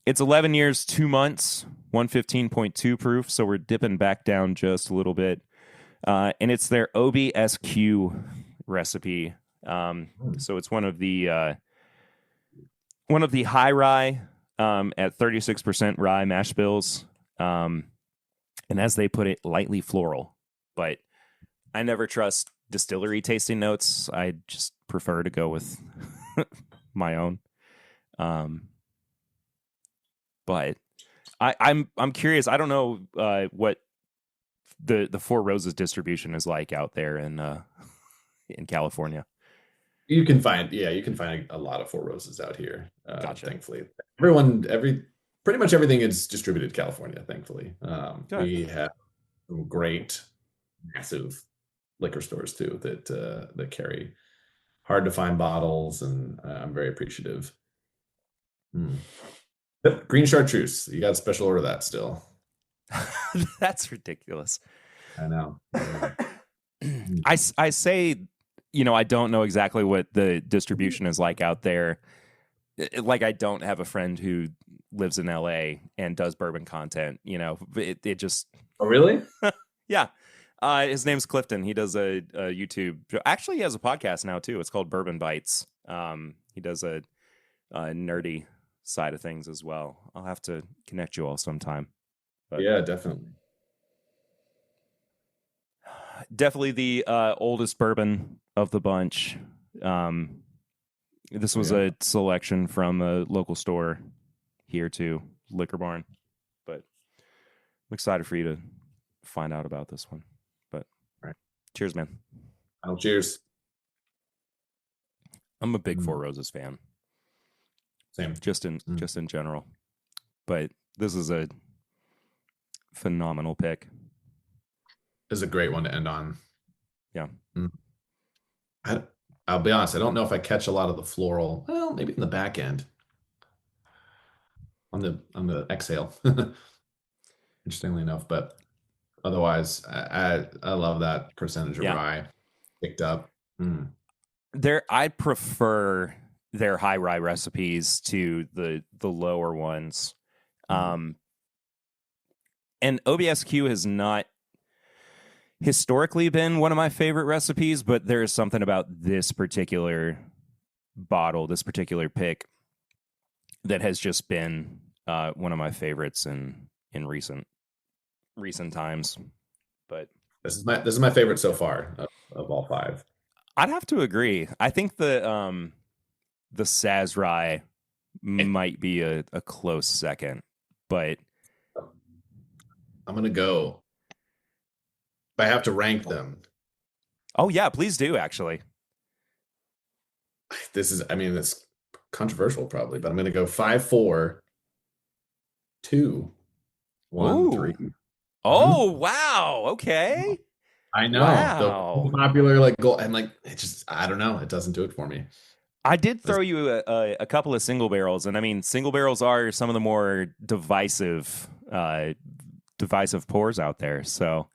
It's 11 years, 2 months, 115.2 proof. So we're dipping back down just a little bit. And it's their OBSQ recipe. So it's one of the high rye at 36% rye mash bills. And as they put it, lightly floral. But I never trust distillery tasting notes. I just prefer to go with my own. But I'm curious. I don't know what the Four Roses distribution is like out there in California. You can find a lot of Four Roses out here. Gotcha. Thankfully, pretty much everything is distributed in California. Thankfully, we have some great, massive liquor stores too that carry hard to find bottles, and I'm very appreciative. Green chartreuse, you got a special order of that still. That's ridiculous. I know. I say, I don't know exactly what the distribution is like out there. Like, I don't have a friend who lives in LA and does bourbon content. It just. Oh, really? Yeah. His name's Clifton. He does a YouTube. Actually, he has a podcast now too. It's called Bourbon Bites. He does a nerdy side of things as well. I'll have to connect you all sometime. But yeah, definitely. Definitely the oldest bourbon of the bunch. This was a selection from a local store here too, Liquor Barn. But I'm excited for you to find out about this one. But cheers, man. Oh, cheers. I'm a big Four Roses fan. Same. Just in general. But this is a phenomenal pick. This is a great one to end on. Yeah. I'll be honest, I don't know if I catch a lot of the floral. Well, maybe in the back end. On the exhale. Interestingly enough, but otherwise I love that percentage of rye picked up. I prefer their high rye recipes to the lower ones. And OBSQ has not historically been one of my favorite recipes, but there is something about this particular bottle, this particular pick, that has just been one of my favorites in recent times. But this is my favorite so far of all five. I'd have to agree. I think the Saz Rye might be a close second, but I'm gonna go. If I have to rank them. Oh yeah, please do. Actually, it's controversial probably, but I'm gonna go 5, 4, 2, 1, 3. Oh wow! Okay. I know. Wow. The popular goal, and it just, I don't know. It doesn't do it for me. I did throw you a couple of single barrels, and I mean, single barrels are some of the more divisive pours out there. So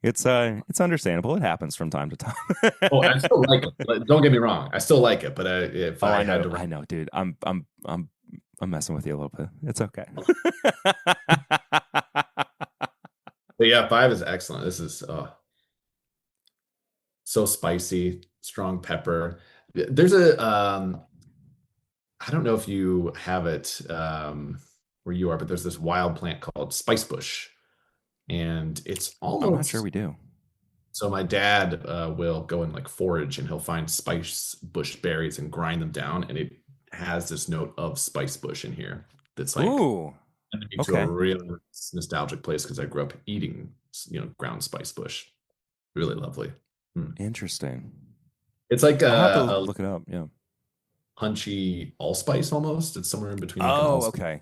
it's understandable. It happens from time to time. I still like it. Don't get me wrong. I still like it, but I know, dude. I'm messing with you a little bit. It's okay. But yeah, 5 is excellent. This is so spicy, strong pepper. There's I don't know if you have it where you are, but there's this wild plant called spice bush, and it's almost. I'm not sure we do. So my dad will go and forage, and he'll find spice bush berries and grind them down, and it has this note of spice bush in here. That's ooh. To a real nostalgic place because I grew up eating, ground spice bush. Really lovely. Interesting. It's like I'll have to look it up. Yeah. Punchy allspice almost. It's somewhere in between. Okay.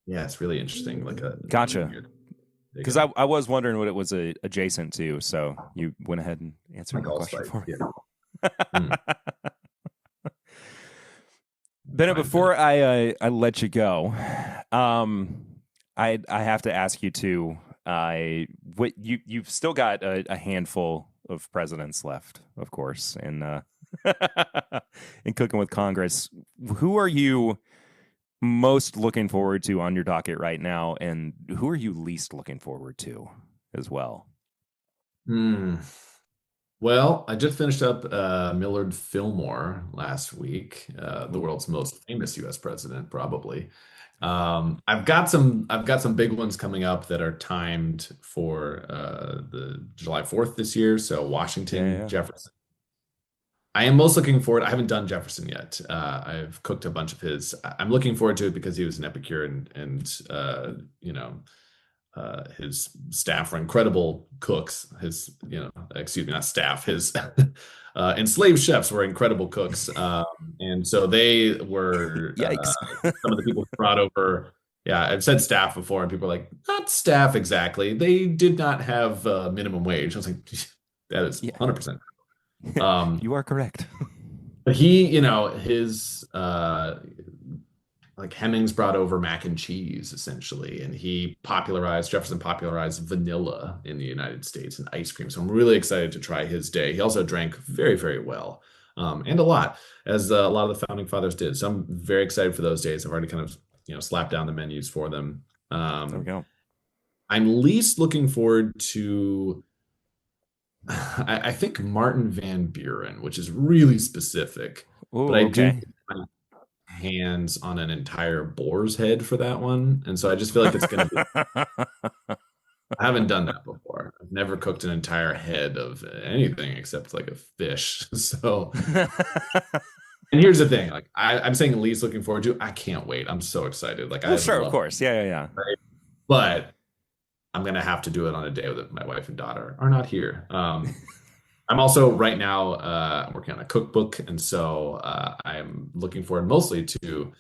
Yeah, it's really interesting. Gotcha. Because I was wondering what it was adjacent to, so you went ahead and answered the question for me. Yeah. Bennett, before I let you go, I have to ask you too. What you've still got a handful of presidents left, of course, in in Cooking with Congress. Who are you most looking forward to on your docket right now, and who are you least looking forward to as well? Well, I just finished up Millard Fillmore last week, the world's most famous U.S. president, probably. I've got some big ones coming up that are timed for the July 4th this year. So Washington, Yeah. Jefferson. I am most looking forward. I haven't done Jefferson yet. I've cooked a bunch of his. I'm looking forward to it because he was an epicure and his staff were incredible cooks. Excuse me, not staff. His enslaved chefs were incredible cooks, and so they were Yikes. some of the people who brought over. Yeah, I've said staff before, and people are like, not staff exactly. They did not have minimum wage. I was like, that is 100%. You are correct. But he, his like Hemmings brought over mac and cheese essentially, and Jefferson popularized vanilla in the United States and ice cream. So I'm really excited to try his day. He also drank very, very well, and a lot, as a lot of the founding fathers did. So I'm very excited for those days. I've already kind of slapped down the menus for them. There we go. I'm least looking forward to. I think Martin Van Buren, which is really specific, Ooh, but I do okay. hands on an entire boar's head for that one, and so I just feel like it's going to be. I haven't done that before. I've never cooked an entire head of anything except like a fish. So, and here's the thing: like I'm saying, least looking forward to. I can't wait. I'm so excited. Like I sure, of love course, yeah. right? But I'm gonna have to do it on a day that my wife and daughter are not here. I'm also right now working on a cookbook, and so I'm looking forward mostly to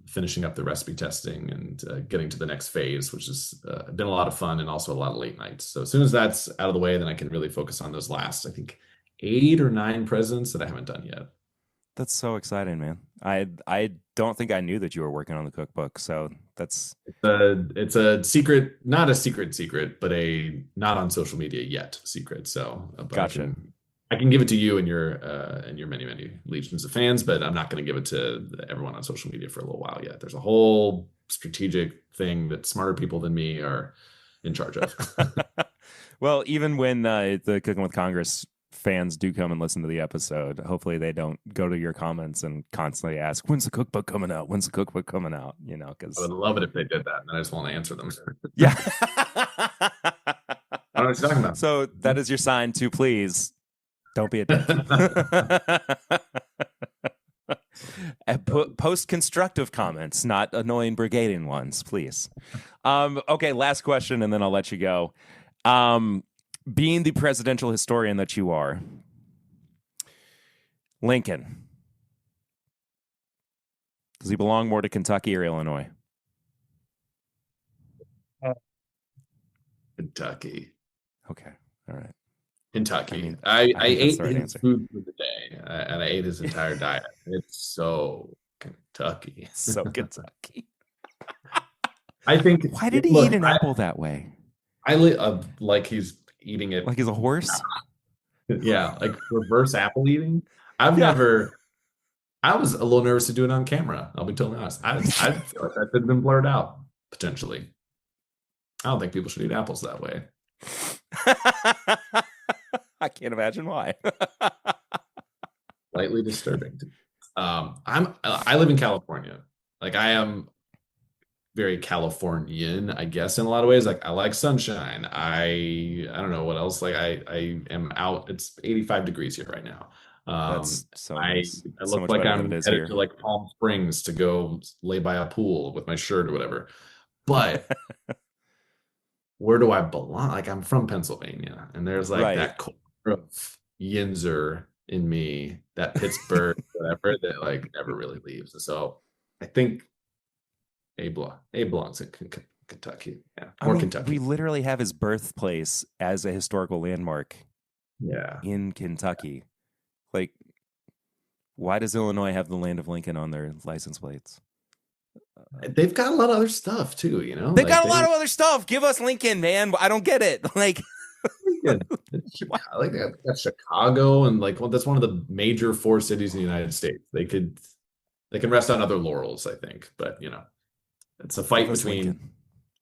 finishing up the recipe testing and getting to the next phase, which has been a lot of fun and also a lot of late nights. So as soon as that's out of the way, then I can really focus on those last, I think, 8 or 9 presidents that I haven't done yet. That's so exciting, man. I don't think I knew that you were working on the cookbook, so that's it's a secret, not a secret, but a not on social media yet secret. So but gotcha. I can give it to you and your many legions of fans, but I'm not going to give it to everyone on social media for a little while yet. There's a whole strategic thing that smarter people than me are in charge of. Well, even when the Cooking with Congress fans do come and listen to the episode, hopefully they don't go to your comments and constantly ask, when's the cookbook coming out? When's the cookbook coming out? Because I would love it if they did that, and then I just want to answer them. Yeah. I don't know what you're talking about. So that is your sign to please don't be a dick. Post constructive comments, not annoying brigading ones, please. Okay, last question, and then I'll let you go. Being the presidential historian that you are, Lincoln, does he belong more to Kentucky or Illinois? Kentucky. Okay, all right. Kentucky. I ate right his answer. food for the day, and I ate his entire diet. It's so Kentucky. So Kentucky. I think. Why did he eat an apple that way? Like he's eating it like he's a horse. Yeah, like reverse apple eating. I was a little nervous to do it on camera. I'll be totally honest. I feel like that could have been blurred out potentially. I don't think people should eat apples that way. I can't imagine why. Slightly disturbing. I live in California. Like I am very Californian, I guess, in a lot of ways. Like I like sunshine. I don't know what else. Like I am out. It's 85 degrees here right now. That's so nice. I look like I'm headed to like Palm Springs to go lay by a pool with my shirt or whatever. But where do I belong? Like I'm from Pennsylvania, and there's like that core of Yinzer in me, that Pittsburgh, whatever, that like never really leaves. And so I think A belongs in Kentucky. Yeah, Kentucky. We literally have his birthplace as a historical landmark. Yeah, in Kentucky. Like, Why does Illinois have the land of Lincoln on their license plates? They've got a lot of other stuff too, you know. They've got a lot of other stuff. Give us Lincoln, man. I don't get it. Like, Like that's Chicago, and like, well, that's one of the major four cities in the United States. They can rest on other laurels, I think. But you know, it's a fight between Lincoln.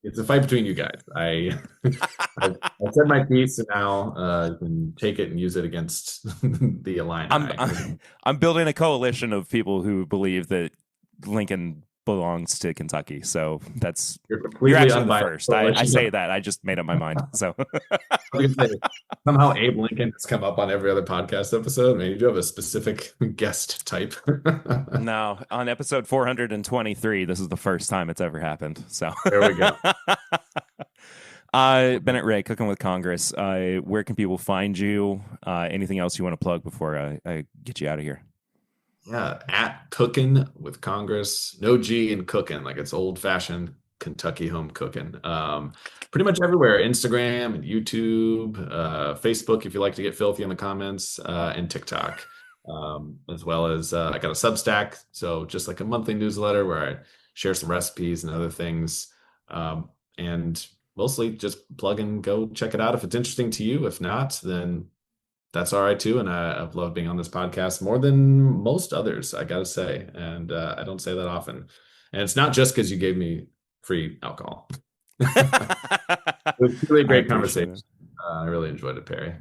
it's a fight between you guys. I said my piece, and now you can take it and use it against the Illini. I'm building a coalition of people who believe that Lincoln belongs to Kentucky. So you're actually the unbiased. first. I say that. I just made up my mind. So somehow Abe Lincoln has come up on every other podcast episode. Maybe you do have a specific guest type. No, on episode 423, this is the first time it's ever happened. So there we go. Bennett Ray, Cookin with Congress. Where can people find you? Anything else you want to plug before I get you out of here? Yeah, at Cookin with Congress. No G in Cookin, like it's old fashioned Kentucky home cooking. Pretty much everywhere. Instagram and YouTube, Facebook if you like to get filthy in the comments, and TikTok. As well as I got a Substack, so just like a monthly newsletter where I share some recipes and other things. And mostly just plug and go check it out if it's interesting to you. If not, then that's all right too. And I've loved being on this podcast more than most others, I gotta say. And I don't say that often. And it's not just because you gave me free alcohol. It was really a great conversation. I really enjoyed it, Perry.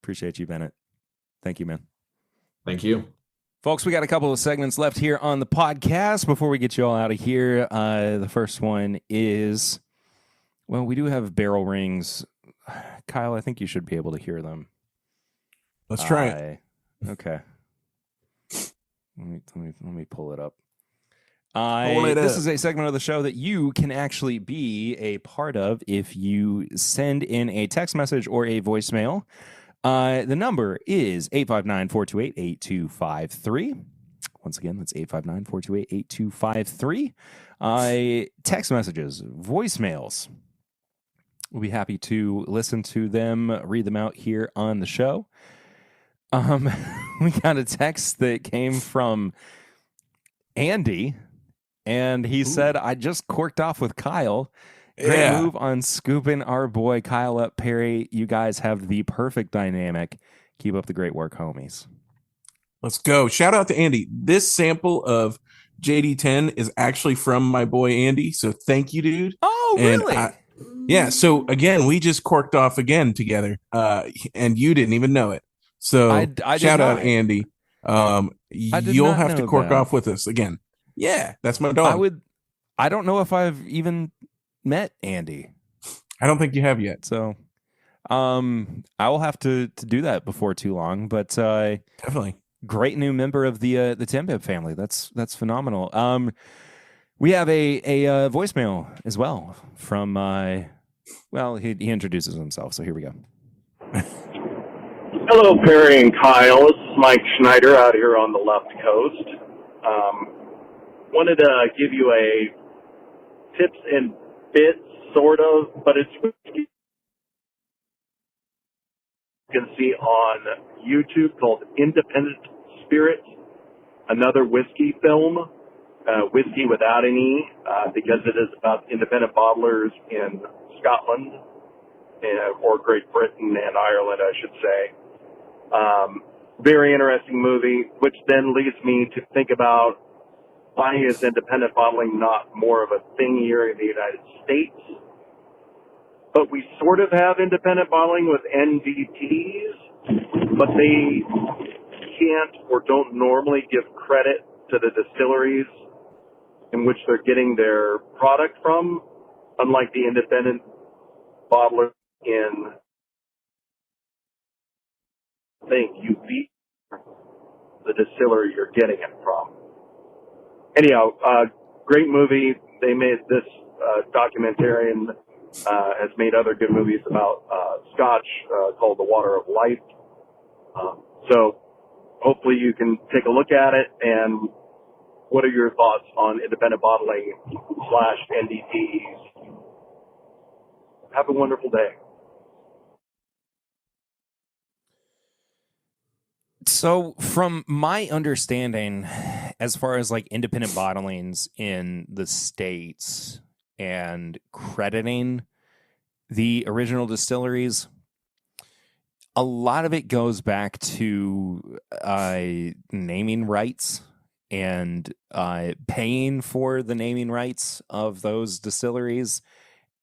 Appreciate you, Bennett. Thank you, man. Thank you. Folks, we got a couple of segments left here on the podcast before we get you all out of here. The first one is, well, we do have barrel rings. Kyle, I think you should be able to hear them. Let's try it. Okay. Let me pull it up. This is a segment of the show that you can actually be a part of if you send in a text message or a voicemail. The number is 859-428-8253. Once again, that's 859-428-8253. Text messages, voicemails. We'll be happy to listen to them, read them out here on the show. We got a text that came from Andy, and he said, I just corked off with Kyle. Great move on scooping our boy Kyle up, Perry. You guys have the perfect dynamic. Keep up the great work, homies. Let's go. Shout out to Andy. This sample of JD10 is actually from my boy Andy, so thank you, dude. Oh, really? Yeah, so again, we just corked off again together, and you didn't even know it. So I shout out, Andy. You'll have to cork off with us again. Yeah, that's my dog. I don't know if I've even met Andy. I don't think you have yet. So I will have to do that before too long. But definitely great new member of the Timbip family. That's phenomenal. We have a voicemail as well from he introduces himself, so here we go. Hello, Perry and Kyle. This is Mike Schneider out here on the left coast. Wanted to give you a tips and bits, sort of, but it's whiskey you can see on YouTube called Independent Spirit, another whiskey film, Whiskey Without an E, because it is about independent bottlers in Scotland or Great Britain and Ireland, I should say. Very interesting movie, which then leads me to think about why is independent bottling not more of a thing here in the United States? But we sort of have independent bottling with NDTs, but they can't or don't normally give credit to the distilleries in which they're getting their product from, unlike the independent bottler in think you beat the distillery you're getting it from. Anyhow, great movie. They made this documentarian has made other good movies about Scotch called The Water of Life. So hopefully you can take a look at it. And what are your thoughts on independent bottling / NDTs? Have a wonderful day. So from my understanding, as far as like independent bottlings in the States and crediting the original distilleries, a lot of it goes back to naming rights and paying for the naming rights of those distilleries.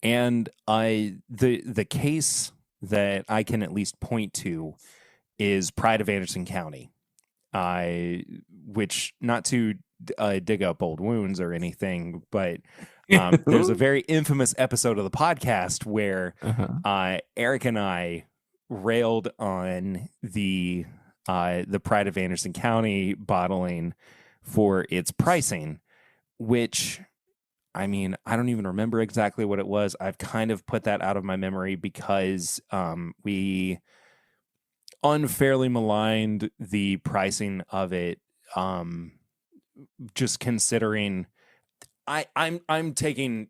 And the case that I can at least point to is Pride of Anderson County, which, not to dig up old wounds or anything, but there's a very infamous episode of the podcast where Eric and I railed on the Pride of Anderson County bottling for its pricing, which, I mean, I don't even remember exactly what it was. I've kind of put that out of my memory because we unfairly maligned the pricing of it. Just considering, I'm taking,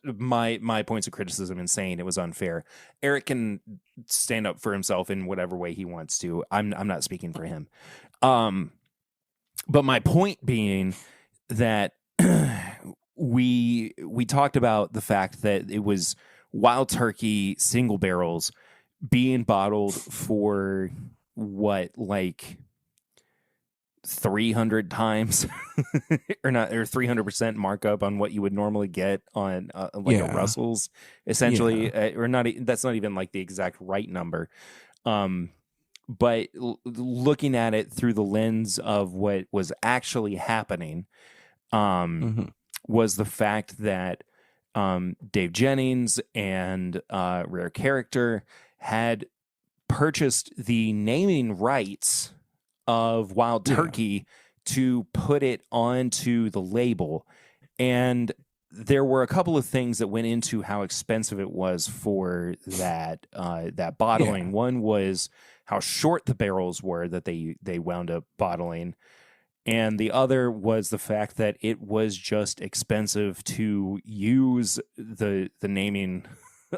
my points of criticism and saying it was unfair. Eric can stand up for himself in whatever way he wants to. I'm not speaking for him. But my point being that we talked about the fact that it was Wild Turkey single barrels being bottled for what, like 300 times or 300% markup on what you would normally get on a Russell's, essentially, or not. That's not even like the exact right number. But looking at it through the lens of what was actually happening, was the fact that Dave Jennings and Rare Character had purchased the naming rights of Wild Turkey to put it onto the label. And there were a couple of things that went into how expensive it was for that bottling. One was how short the barrels were that they wound up bottling. And the other was the fact that it was just expensive to use the naming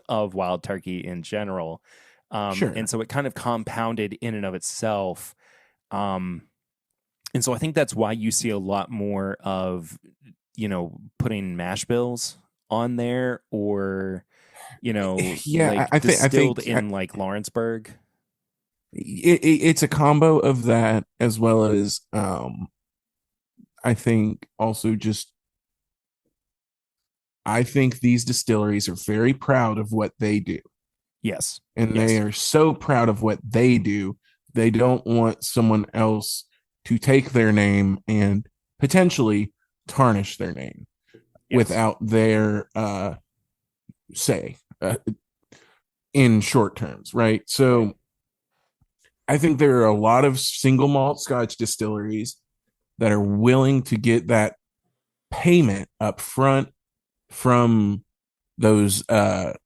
of Wild Turkey in general. And so it kind of compounded in and of itself. And so I think that's why you see a lot more of, putting mash bills on there, or, distilled in like Lawrenceburg. It's a combo of that, as well as I think also just, I think these distilleries are very proud of what they do. Yes. And they are so proud of what they do. They don't want someone else to take their name and potentially tarnish their name without their say in short terms, right? So I think there are a lot of single malt Scotch distilleries that are willing to get that payment up front from those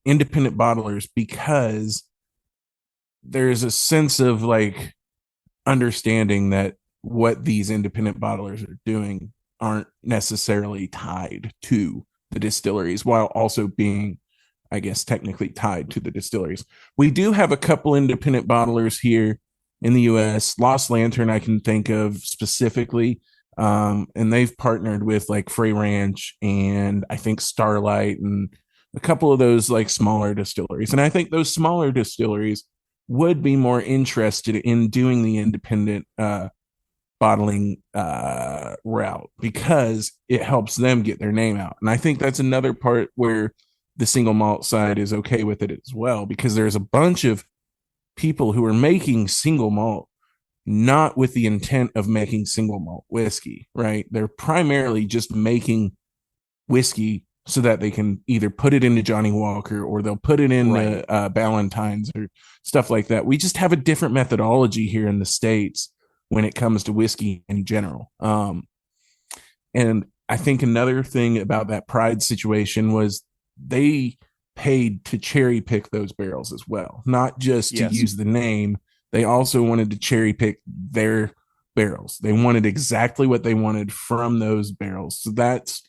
independent bottlers, because there's a sense of like understanding that what these independent bottlers are doing aren't necessarily tied to the distilleries, while also being, I guess, technically tied to the distilleries. We do have a couple independent bottlers here in the US. Lost Lantern, I can think of specifically. And they've partnered with like Frey Ranch and I think Starlight and a couple of those like smaller distilleries. And I think those smaller distilleries would be more interested in doing the independent bottling route, because it helps them get their name out. And I think that's another part where the single malt side is okay with it as well, because there's a bunch of people who are making single malt not with the intent of making single malt whiskey, right? They're primarily just making whiskey so that they can either put it into Johnny Walker or they'll put it in Ballantines or stuff like that. We just have a different methodology here in the States when it comes to whiskey in general. And I think another thing about that Pride situation was they paid to cherry pick those barrels as well, not just to use the name. They also wanted to cherry pick their barrels. They wanted exactly what they wanted from those barrels. So that's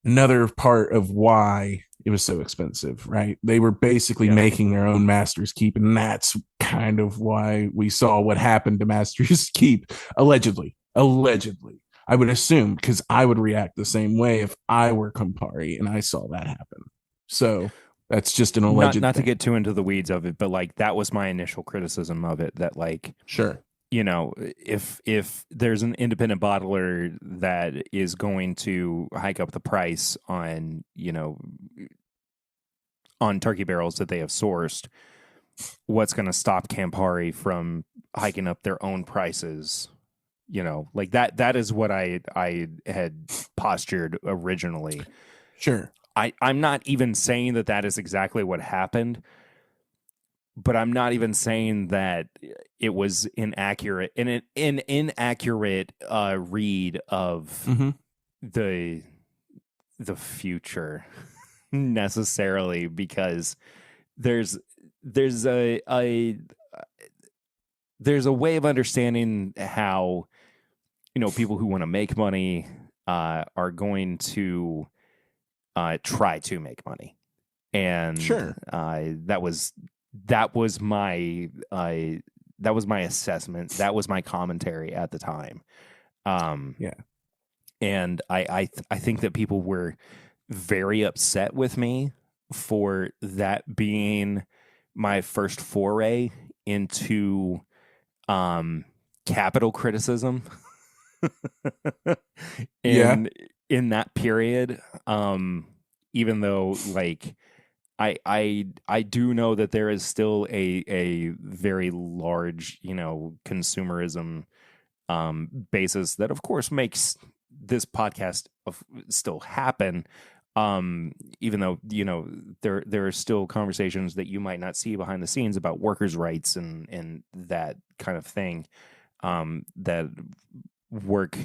another part of why it was so expensive, right? They were basically making their own master's keep, and that's kind of why we saw what happened to Master's Keep. Allegedly. I would assume, because I would react the same way if I were Campari and I saw that happen. So that's just an alleged not thing. to get too into the weeds of it, but like that was my initial criticism of it, that like, Sure. you know, if there's an independent bottler that is going to hike up the price on, you know, on turkey barrels that they have sourced, what's going to stop Campari from hiking up their own prices? You know, like that is what I had postured originally. Sure. I'm not even saying that is exactly what happened, but I'm not even saying that it was inaccurate, an inaccurate read of the future necessarily, because there's a way of understanding how, you know, people who want to make money are going to try to make money, and sure, that was my assessment. That was my commentary at the time. Yeah, and I think that people were very upset with me for that being my first foray into capital criticism. in that period, even though like I do know that there is still a very large, you know, consumerism basis that of course makes this podcast still happen, even though, you know, there are still conversations that you might not see behind the scenes about workers' rights and that kind of thing that work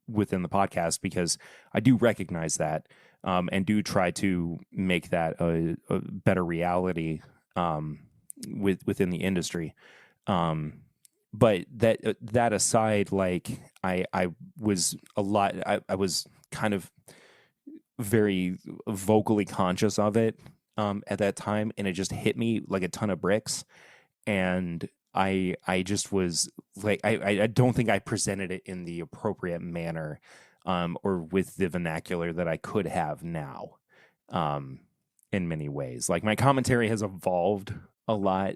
within the podcast, because I do recognize that and do try to make that a better reality within the industry. But that aside, like I was kind of very vocally conscious of it at that time, and it just hit me like a ton of bricks. And I just was like, I don't think I presented it in the appropriate manner, or with the vernacular that I could have now, in many ways. Like my commentary has evolved a lot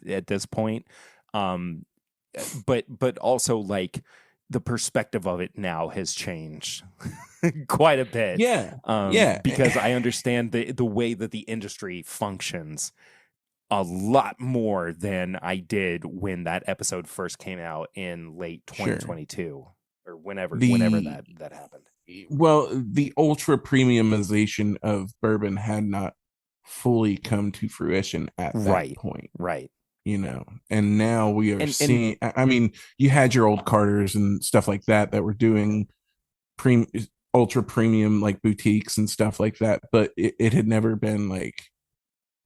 at this point. But also like the perspective of it now has changed quite a bit. Because I understand the way that the industry functions a lot more than I did when that episode first came out in late 2022 or whenever that happened. Well, the ultra premiumization of bourbon had not fully come to fruition at that point. Right. You know, and now we are seeing, I mean, you had your old Carters and stuff like that were doing ultra premium, like boutiques and stuff like that, but it had never been like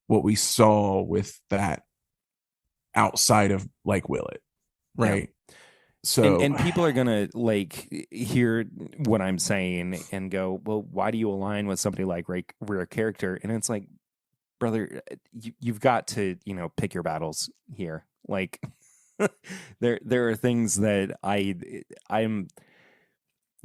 what we saw with that outside of like Willet, right? Yeah. So and people are gonna like hear what I'm saying and go, well, why do you align with somebody like Rare Character? And it's like, brother, you've got to, you know, pick your battles here. Like there are things that I'm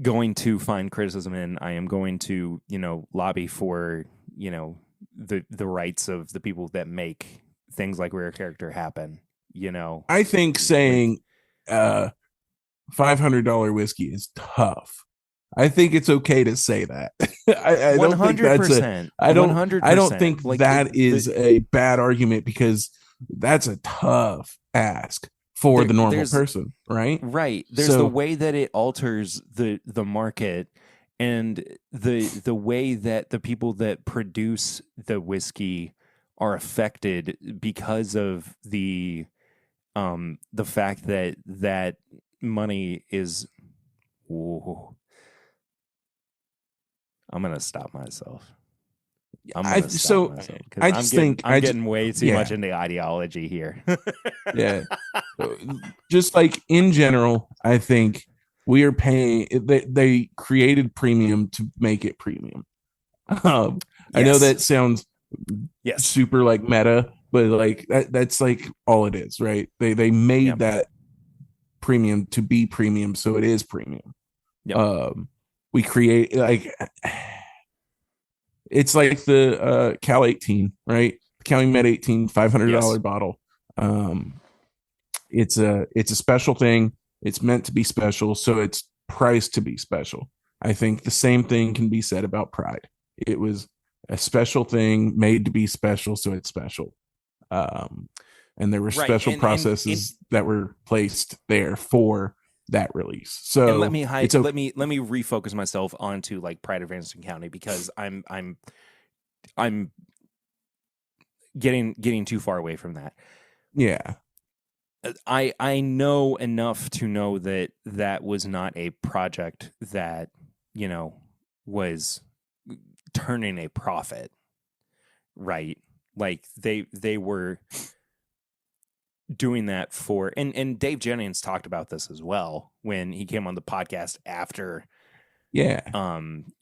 going to find criticism in. I am going to, you know, lobby for, you know, the rights of the people that make things like Rare Character happen. You know, I think saying $500 whiskey is tough. I think it's okay to say that. I don't think that's I don't think like that is a bad argument, because that's a tough ask for the normal person, right? Right. There's the way that it alters the market, and the way that the people that produce the whiskey are affected because of the fact that money is. Whoa. I'm gonna stop myself. I'm getting way too much into ideology here. Yeah, just like in general, I think we are paying. They created premium to make it premium. I know that sounds super like meta, but like that's like all it is, right? They made Yep. that premium to be premium, so it is premium. Yep. We create like it's like the Cal 18, right? Calumet 18, $500 Yes. bottle. It's a special thing. It's meant to be special, so it's priced to be special. I think the same thing can be said about Pride. It was a special thing made to be special, so it's special. And there were Right. special processes that were placed there for that release. So and let me refocus myself onto like Pride of Anderson County, because I'm getting too far away from that. Yeah. I know enough to know that that was not a project that, you know, was turning a profit, right? Like they were doing that for, and Dave Jennings talked about this as well when he came on the podcast after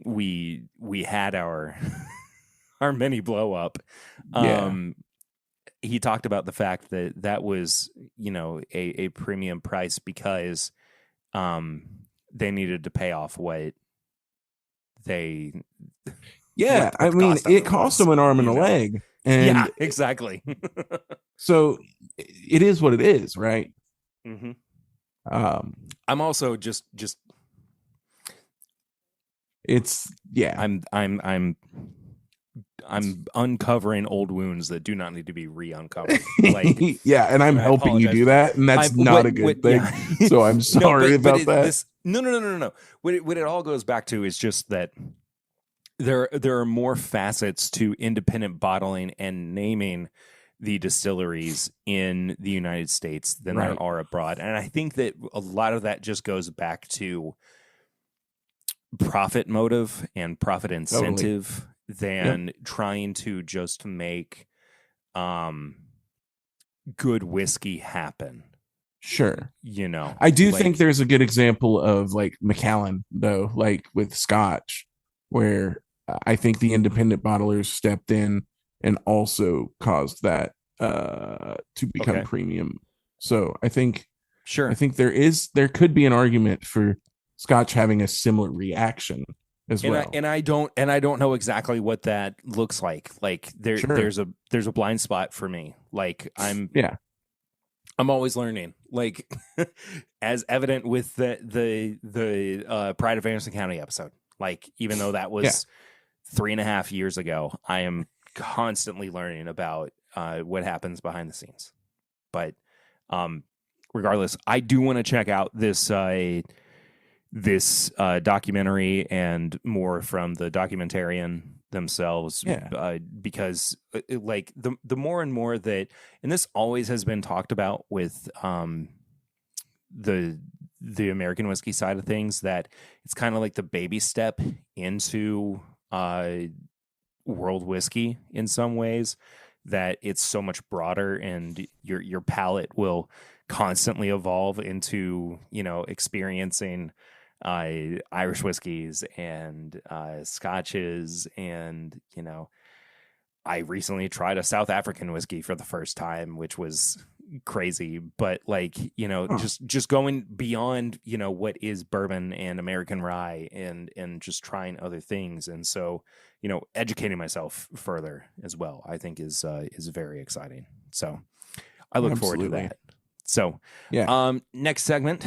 we had our our mini blow up. He talked about the fact that that was, you know, a premium price because they needed to pay off what they what I mean, it cost them an arm and a leg. And yeah, exactly. So it is what it is, right? Mm-hmm. I'm also just it's I'm uncovering old wounds that do not need to be re-uncovered. Like, yeah, and I'm helping you do that, and that's not a good thing. Yeah. So I'm sorry about that. No. What it all goes back to is just that there are more facets to independent bottling and naming the distilleries in the United States than there are abroad, and I think that a lot of that just goes back to profit motive and profit incentive than trying to just make good whiskey happen. Sure. You know, I do think there's a good example of like Macallan, though, like with Scotch, where I think the independent bottlers stepped in and also caused that to become premium. So I think there could be an argument for Scotch having a similar reaction as well. And I don't know exactly what that looks like. Like there's a blind spot for me. Like I'm always learning. Like as evident with the Pride of Anderson County episode. Like even though that was 3.5 years ago, I am constantly learning about what happens behind the scenes. But regardless, I do want to check out this documentary and more from the documentarian themselves, because like the more and more that, and this always has been talked about with the American whiskey side of things, that it's kind of like the baby step into world whiskey in some ways, that it's so much broader and your palate will constantly evolve into, you know, experiencing Irish whiskeys and scotches, and you know, I recently tried a South African whiskey for the first time, which was crazy. But like, you know, just going beyond, you know, what is bourbon and American rye, and just trying other things, and so, you know, educating myself further as well, I think is very exciting. So I look forward to that. So next segment.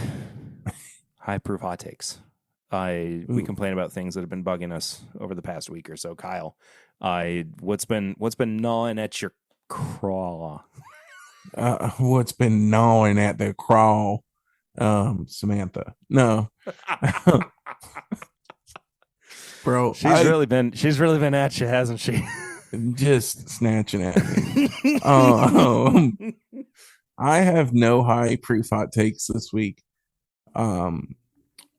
High proof hot takes. We complain about things that have been bugging us over the past week or so. Kyle, what's been gnawing at your craw? What's been gnawing at the craw? Samantha. No. Bro, she's really been at you, hasn't she? Just snatching at me. I have no high proof hot takes this week.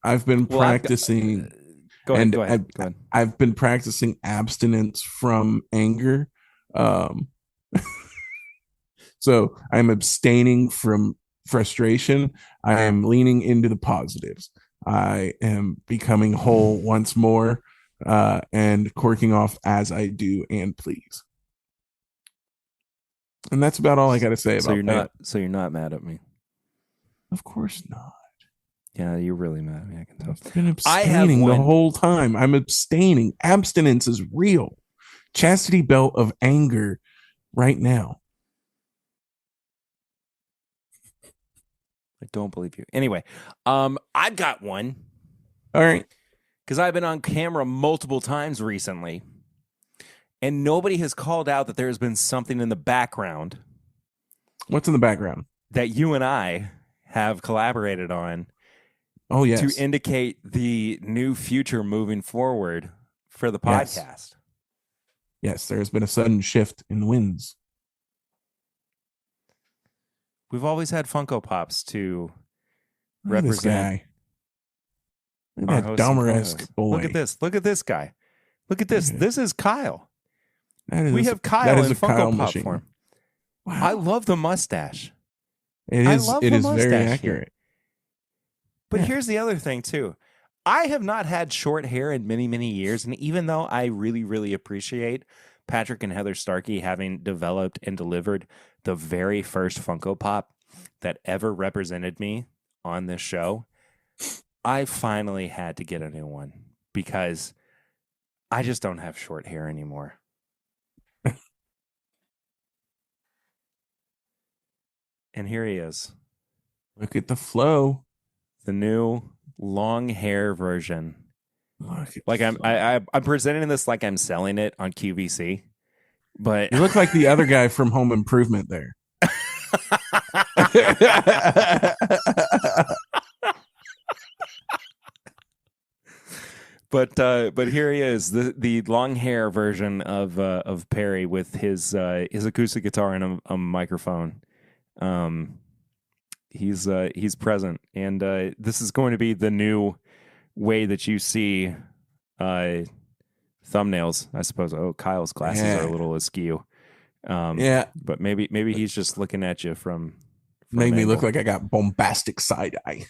I've been practicing. Go ahead. I've been practicing abstinence from anger. So I'm abstaining from frustration. I am leaning into the positives. I am becoming whole once more, and corking off as I do and please. And that's about all I got to say So about that. you're not mad at me. Of course not. Yeah, you're really mad at me. I can tell. I've been I have abstaining the one. whole time. I'm abstaining. Abstinence is real. Chastity belt of anger right now. I don't believe you. Anyway, I've got one. All right. Because I've been on camera multiple times recently, and nobody has called out that there has been something in the background What's in the background? that you and I have collaborated on Oh, yes. to indicate the new future moving forward for the podcast. Yes, there's been a sudden shift in the winds. We've always had Funko Pops to Look at this represent guy. Look our at that hosts and Dahmer-esque co-hosts. boy. Look at this. Look at this guy. Look at this. Okay. This is Kyle. We have Kyle in Funko Pop form. Wow. I love the mustache. It I is, love it the is very mustache here. accurate. But Yeah. here's the other thing, too. I have not had short hair in many, many years. And even though I really, really appreciate Patrick and Heather Starkey having developed and delivered the very first Funko Pop that ever represented me on this show, I finally had to get a new one because I just don't have short hair anymore. And here he is. Look at the flow. The new long hair version. Look at Like the flow. I'm presenting this like I'm selling it on QVC, but You look like the other guy from Home Improvement there. but here he is, the long hair version of Perry with his acoustic guitar and a microphone. He's present, and this is going to be the new way that you see thumbnails, I suppose. Oh, Kyle's glasses are a little askew. Yeah. But maybe he's just looking at you from Made me look angle. like I got bombastic side eye.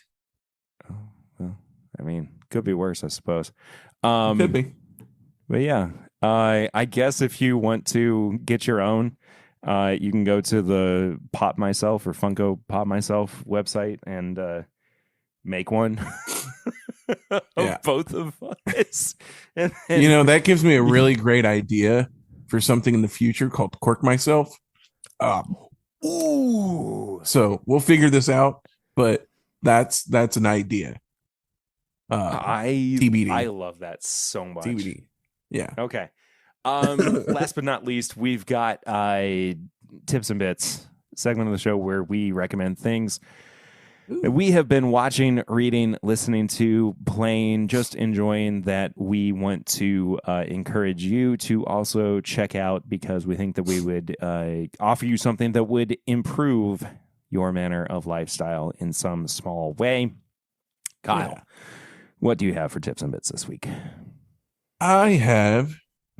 Oh, well, I mean, could be worse, I suppose. Could be. But yeah, I guess if you want to get your own, you can go to the Pop Myself or Funko Pop Myself website and make one of both of us. And then, You know, that gives me a really great idea for something in the future called Quirk Myself. Ooh. So we'll figure this out, but that's an idea. TBD. I love that so much. TBD. Yeah. Okay. Last but not least, we've got Tips and Bits, segment of the show where we recommend things that we have been watching, reading, listening to, playing, just enjoying, that we want to encourage you to also check out, because we think that we would offer you something that would improve your manner of lifestyle in some small way. Kyle, what do you have for Tips and Bits this week? I have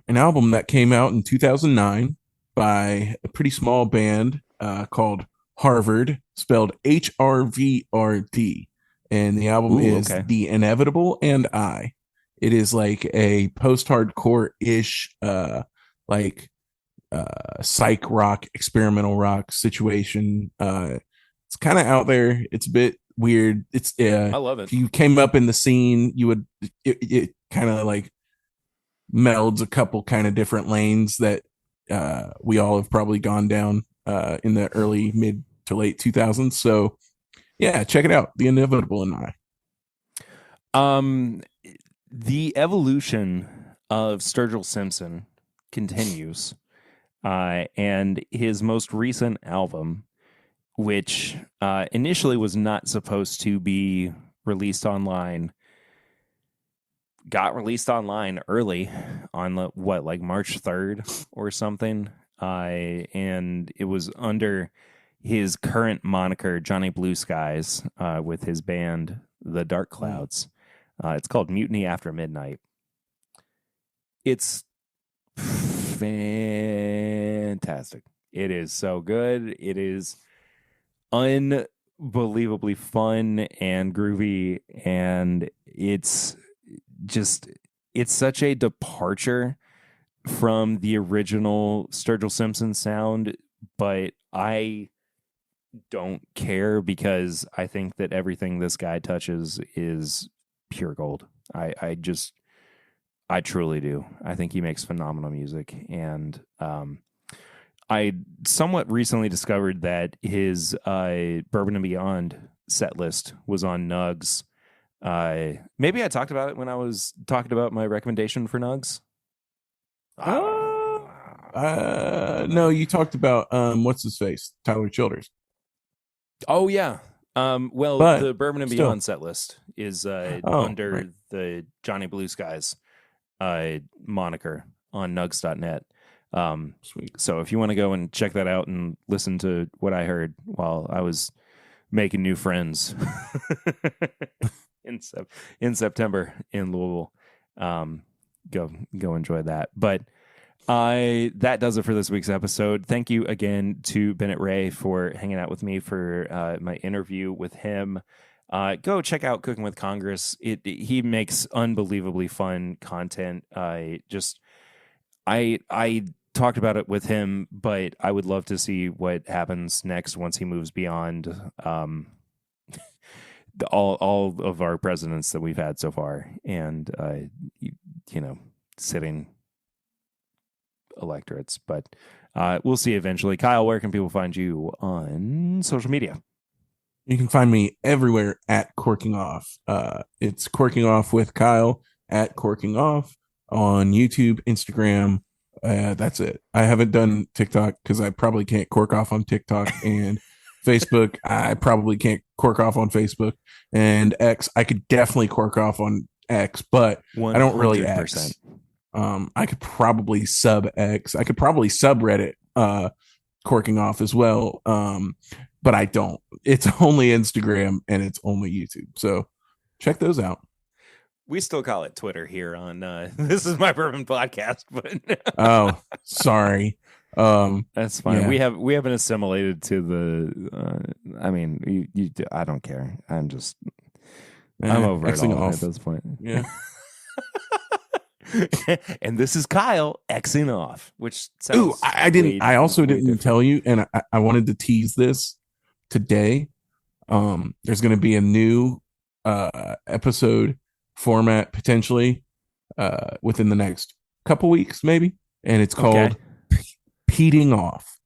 an album that came out in 2009 by a pretty small band called Harvard, spelled HRVRD. And the album is The Inevitable and I. It is like a post-hardcore-ish, psych rock, experimental rock situation. It's kind of out there. It's a bit weird. It's I love it. If you came up in the scene, you would it kind of like melds a couple kind of different lanes that we all have probably gone down in the early mid to late 2000s. So yeah, check it out. The Inevitable and I. The evolution of Sturgill Simpson continues, and his most recent album, which initially was not supposed to be released online, got released online early on March 3rd or something, and it was under his current moniker, Johnny Blue Skies, with his band The Dark Clouds. It's called Mutiny After Midnight. It's fantastic. It is so good. It is unbelievably fun and groovy, and it's such a departure from the original Sturgill Simpson sound, but I don't care because I think that everything this guy touches is pure gold. I truly do. I think he makes phenomenal music, and I somewhat recently discovered that his Bourbon and Beyond set list was on Nugs. Maybe I talked about it when I was talking about my recommendation for Nugs. No, you talked about what's his face, Tyler Childers. Oh yeah. Well, But the Bourbon and still. Beyond set list is under right. the Johnny Blue Skies moniker on nugs.net. Sweet. So if you want to go and check that out and listen to what I heard while I was making new friends in September in Louisville, go enjoy that. But that does it for this week's episode. Thank you again to Bennett Ray for hanging out with me for my interview with him. Go check out Cooking with Congress. He makes unbelievably fun content. I talked about it with him, but I would love to see what happens next once he moves beyond all of our presidents that we've had so far, and sitting electorates. But we'll see eventually. Kyle, where can people find you on social media? You can find me everywhere at Corking Off. It's Corking Off with Kyle at Corking Off on YouTube, Instagram. That's it. I haven't done TikTok because I probably can't cork off on TikTok, and Facebook. I probably can't cork off on Facebook, and X. I could definitely cork off on X, but 100%. I don't really X. I could probably sub X. I could probably subreddit Corking Off as well. But I don't. It's only Instagram and it's only YouTube. So check those out. We still call it Twitter here on This Is My Bourbon Podcast, but oh, sorry. That's fine. Yeah. We haven't assimilated to the. I mean, you I don't care. I'm over it all at this point. Yeah. And this is Kyle Xing off, which sounds. Ooh, I didn't. I also didn't tell you, and I wanted to tease this today. There's going to be a new episode format potentially within the next couple weeks, maybe, and it's called Peating Off.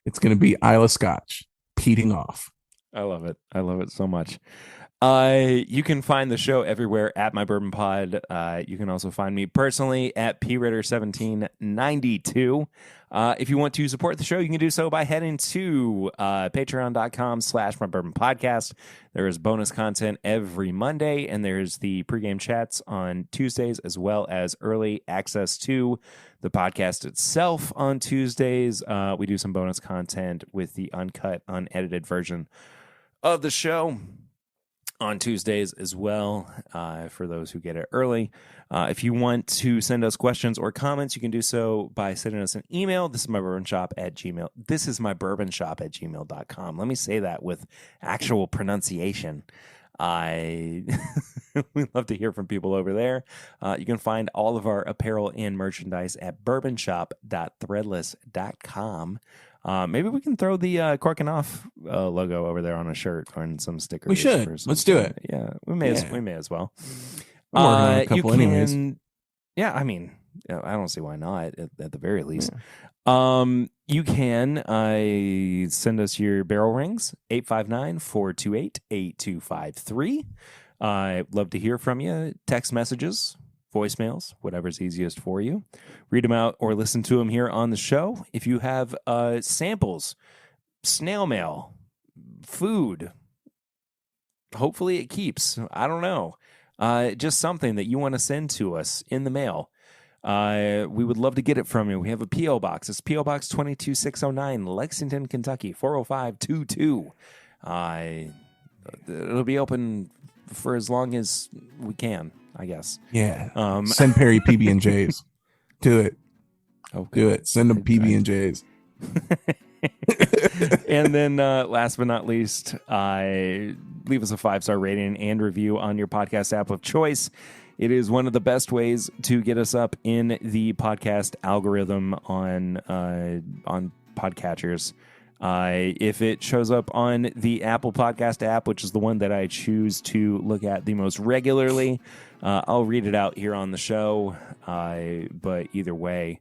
It's going to be Isla Scotch Peating Off. I love it. I love it so much. You can find the show everywhere at My Bourbon Pod. You can also find me personally at pritter1792. If you want to support the show, you can do so by heading to patreon.com/My Bourbon Podcast. There is bonus content every Monday, and there's the pregame chats on Tuesdays, as well as early access to the podcast itself on Tuesdays. We do some bonus content with the uncut, unedited version of the show on Tuesdays as well, for those who get it early. If you want to send us questions or comments, you can do so by sending us an email. This is my bourbon shop at Gmail. This is my bourbon shop at gmail.com. Let me say that with actual pronunciation. We love to hear from people over there. You can find all of our apparel and merchandise at bourbonshop.threadless.com. Maybe we can throw the Corking Off logo over there on a shirt or in some stickers. We should. Let's do it. Yeah, we may as well. I'm working on a couple anyways. Yeah, I mean, I don't see why not at the very least. Yeah. You can send us your barrel rings, 859-428-8253. I'd love to hear from you. Text messages, voicemails, whatever's easiest for you. Read them out or listen to them here on the show. If you have samples, snail mail, food, hopefully it keeps. I don't know. Just something that you want to send to us in the mail. We would love to get it from you. We have a P.O. Box. It's P.O. Box 22609, Lexington, Kentucky, 40522. It'll be open for as long as we can, I guess. Yeah. Send Perry PB&Js. Do it. Okay. Do it. Send them PB&Js. And then last but not least, leave us a 5-star rating and review on your podcast app of choice. It is one of the best ways to get us up in the podcast algorithm on podcatchers. If it shows up on the Apple Podcast app, which is the one that I choose to look at the most regularly, I'll read it out here on the show. But either way,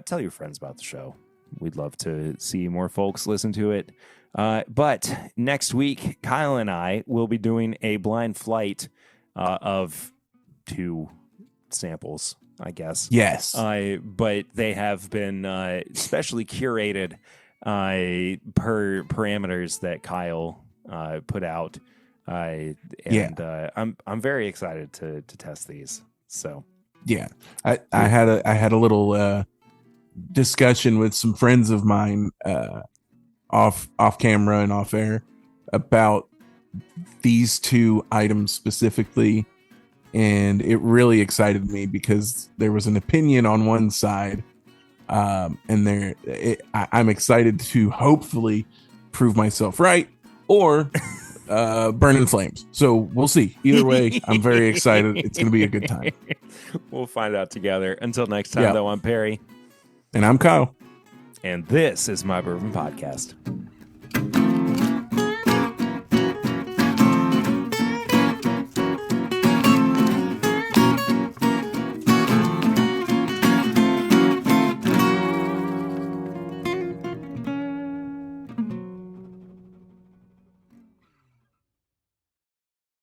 tell your friends about the show. We'd love to see more folks listen to it. But next week, Kyle and I will be doing a blind flight of 2 samples, I guess. Yes. But they have been specially curated per parameters that Kyle put out. I'm very excited to test these. So yeah, I had a little discussion with some friends of mine off camera and off air about these 2 items specifically, and it really excited me because there was an opinion on one side, and I'm excited to hopefully prove myself right or burn in flames. So we'll see. Either way, I'm very excited. It's going to be a good time. We'll find out together. Until next time, though, I'm Perry. And I'm Kyle. And this is My Bourbon Podcast.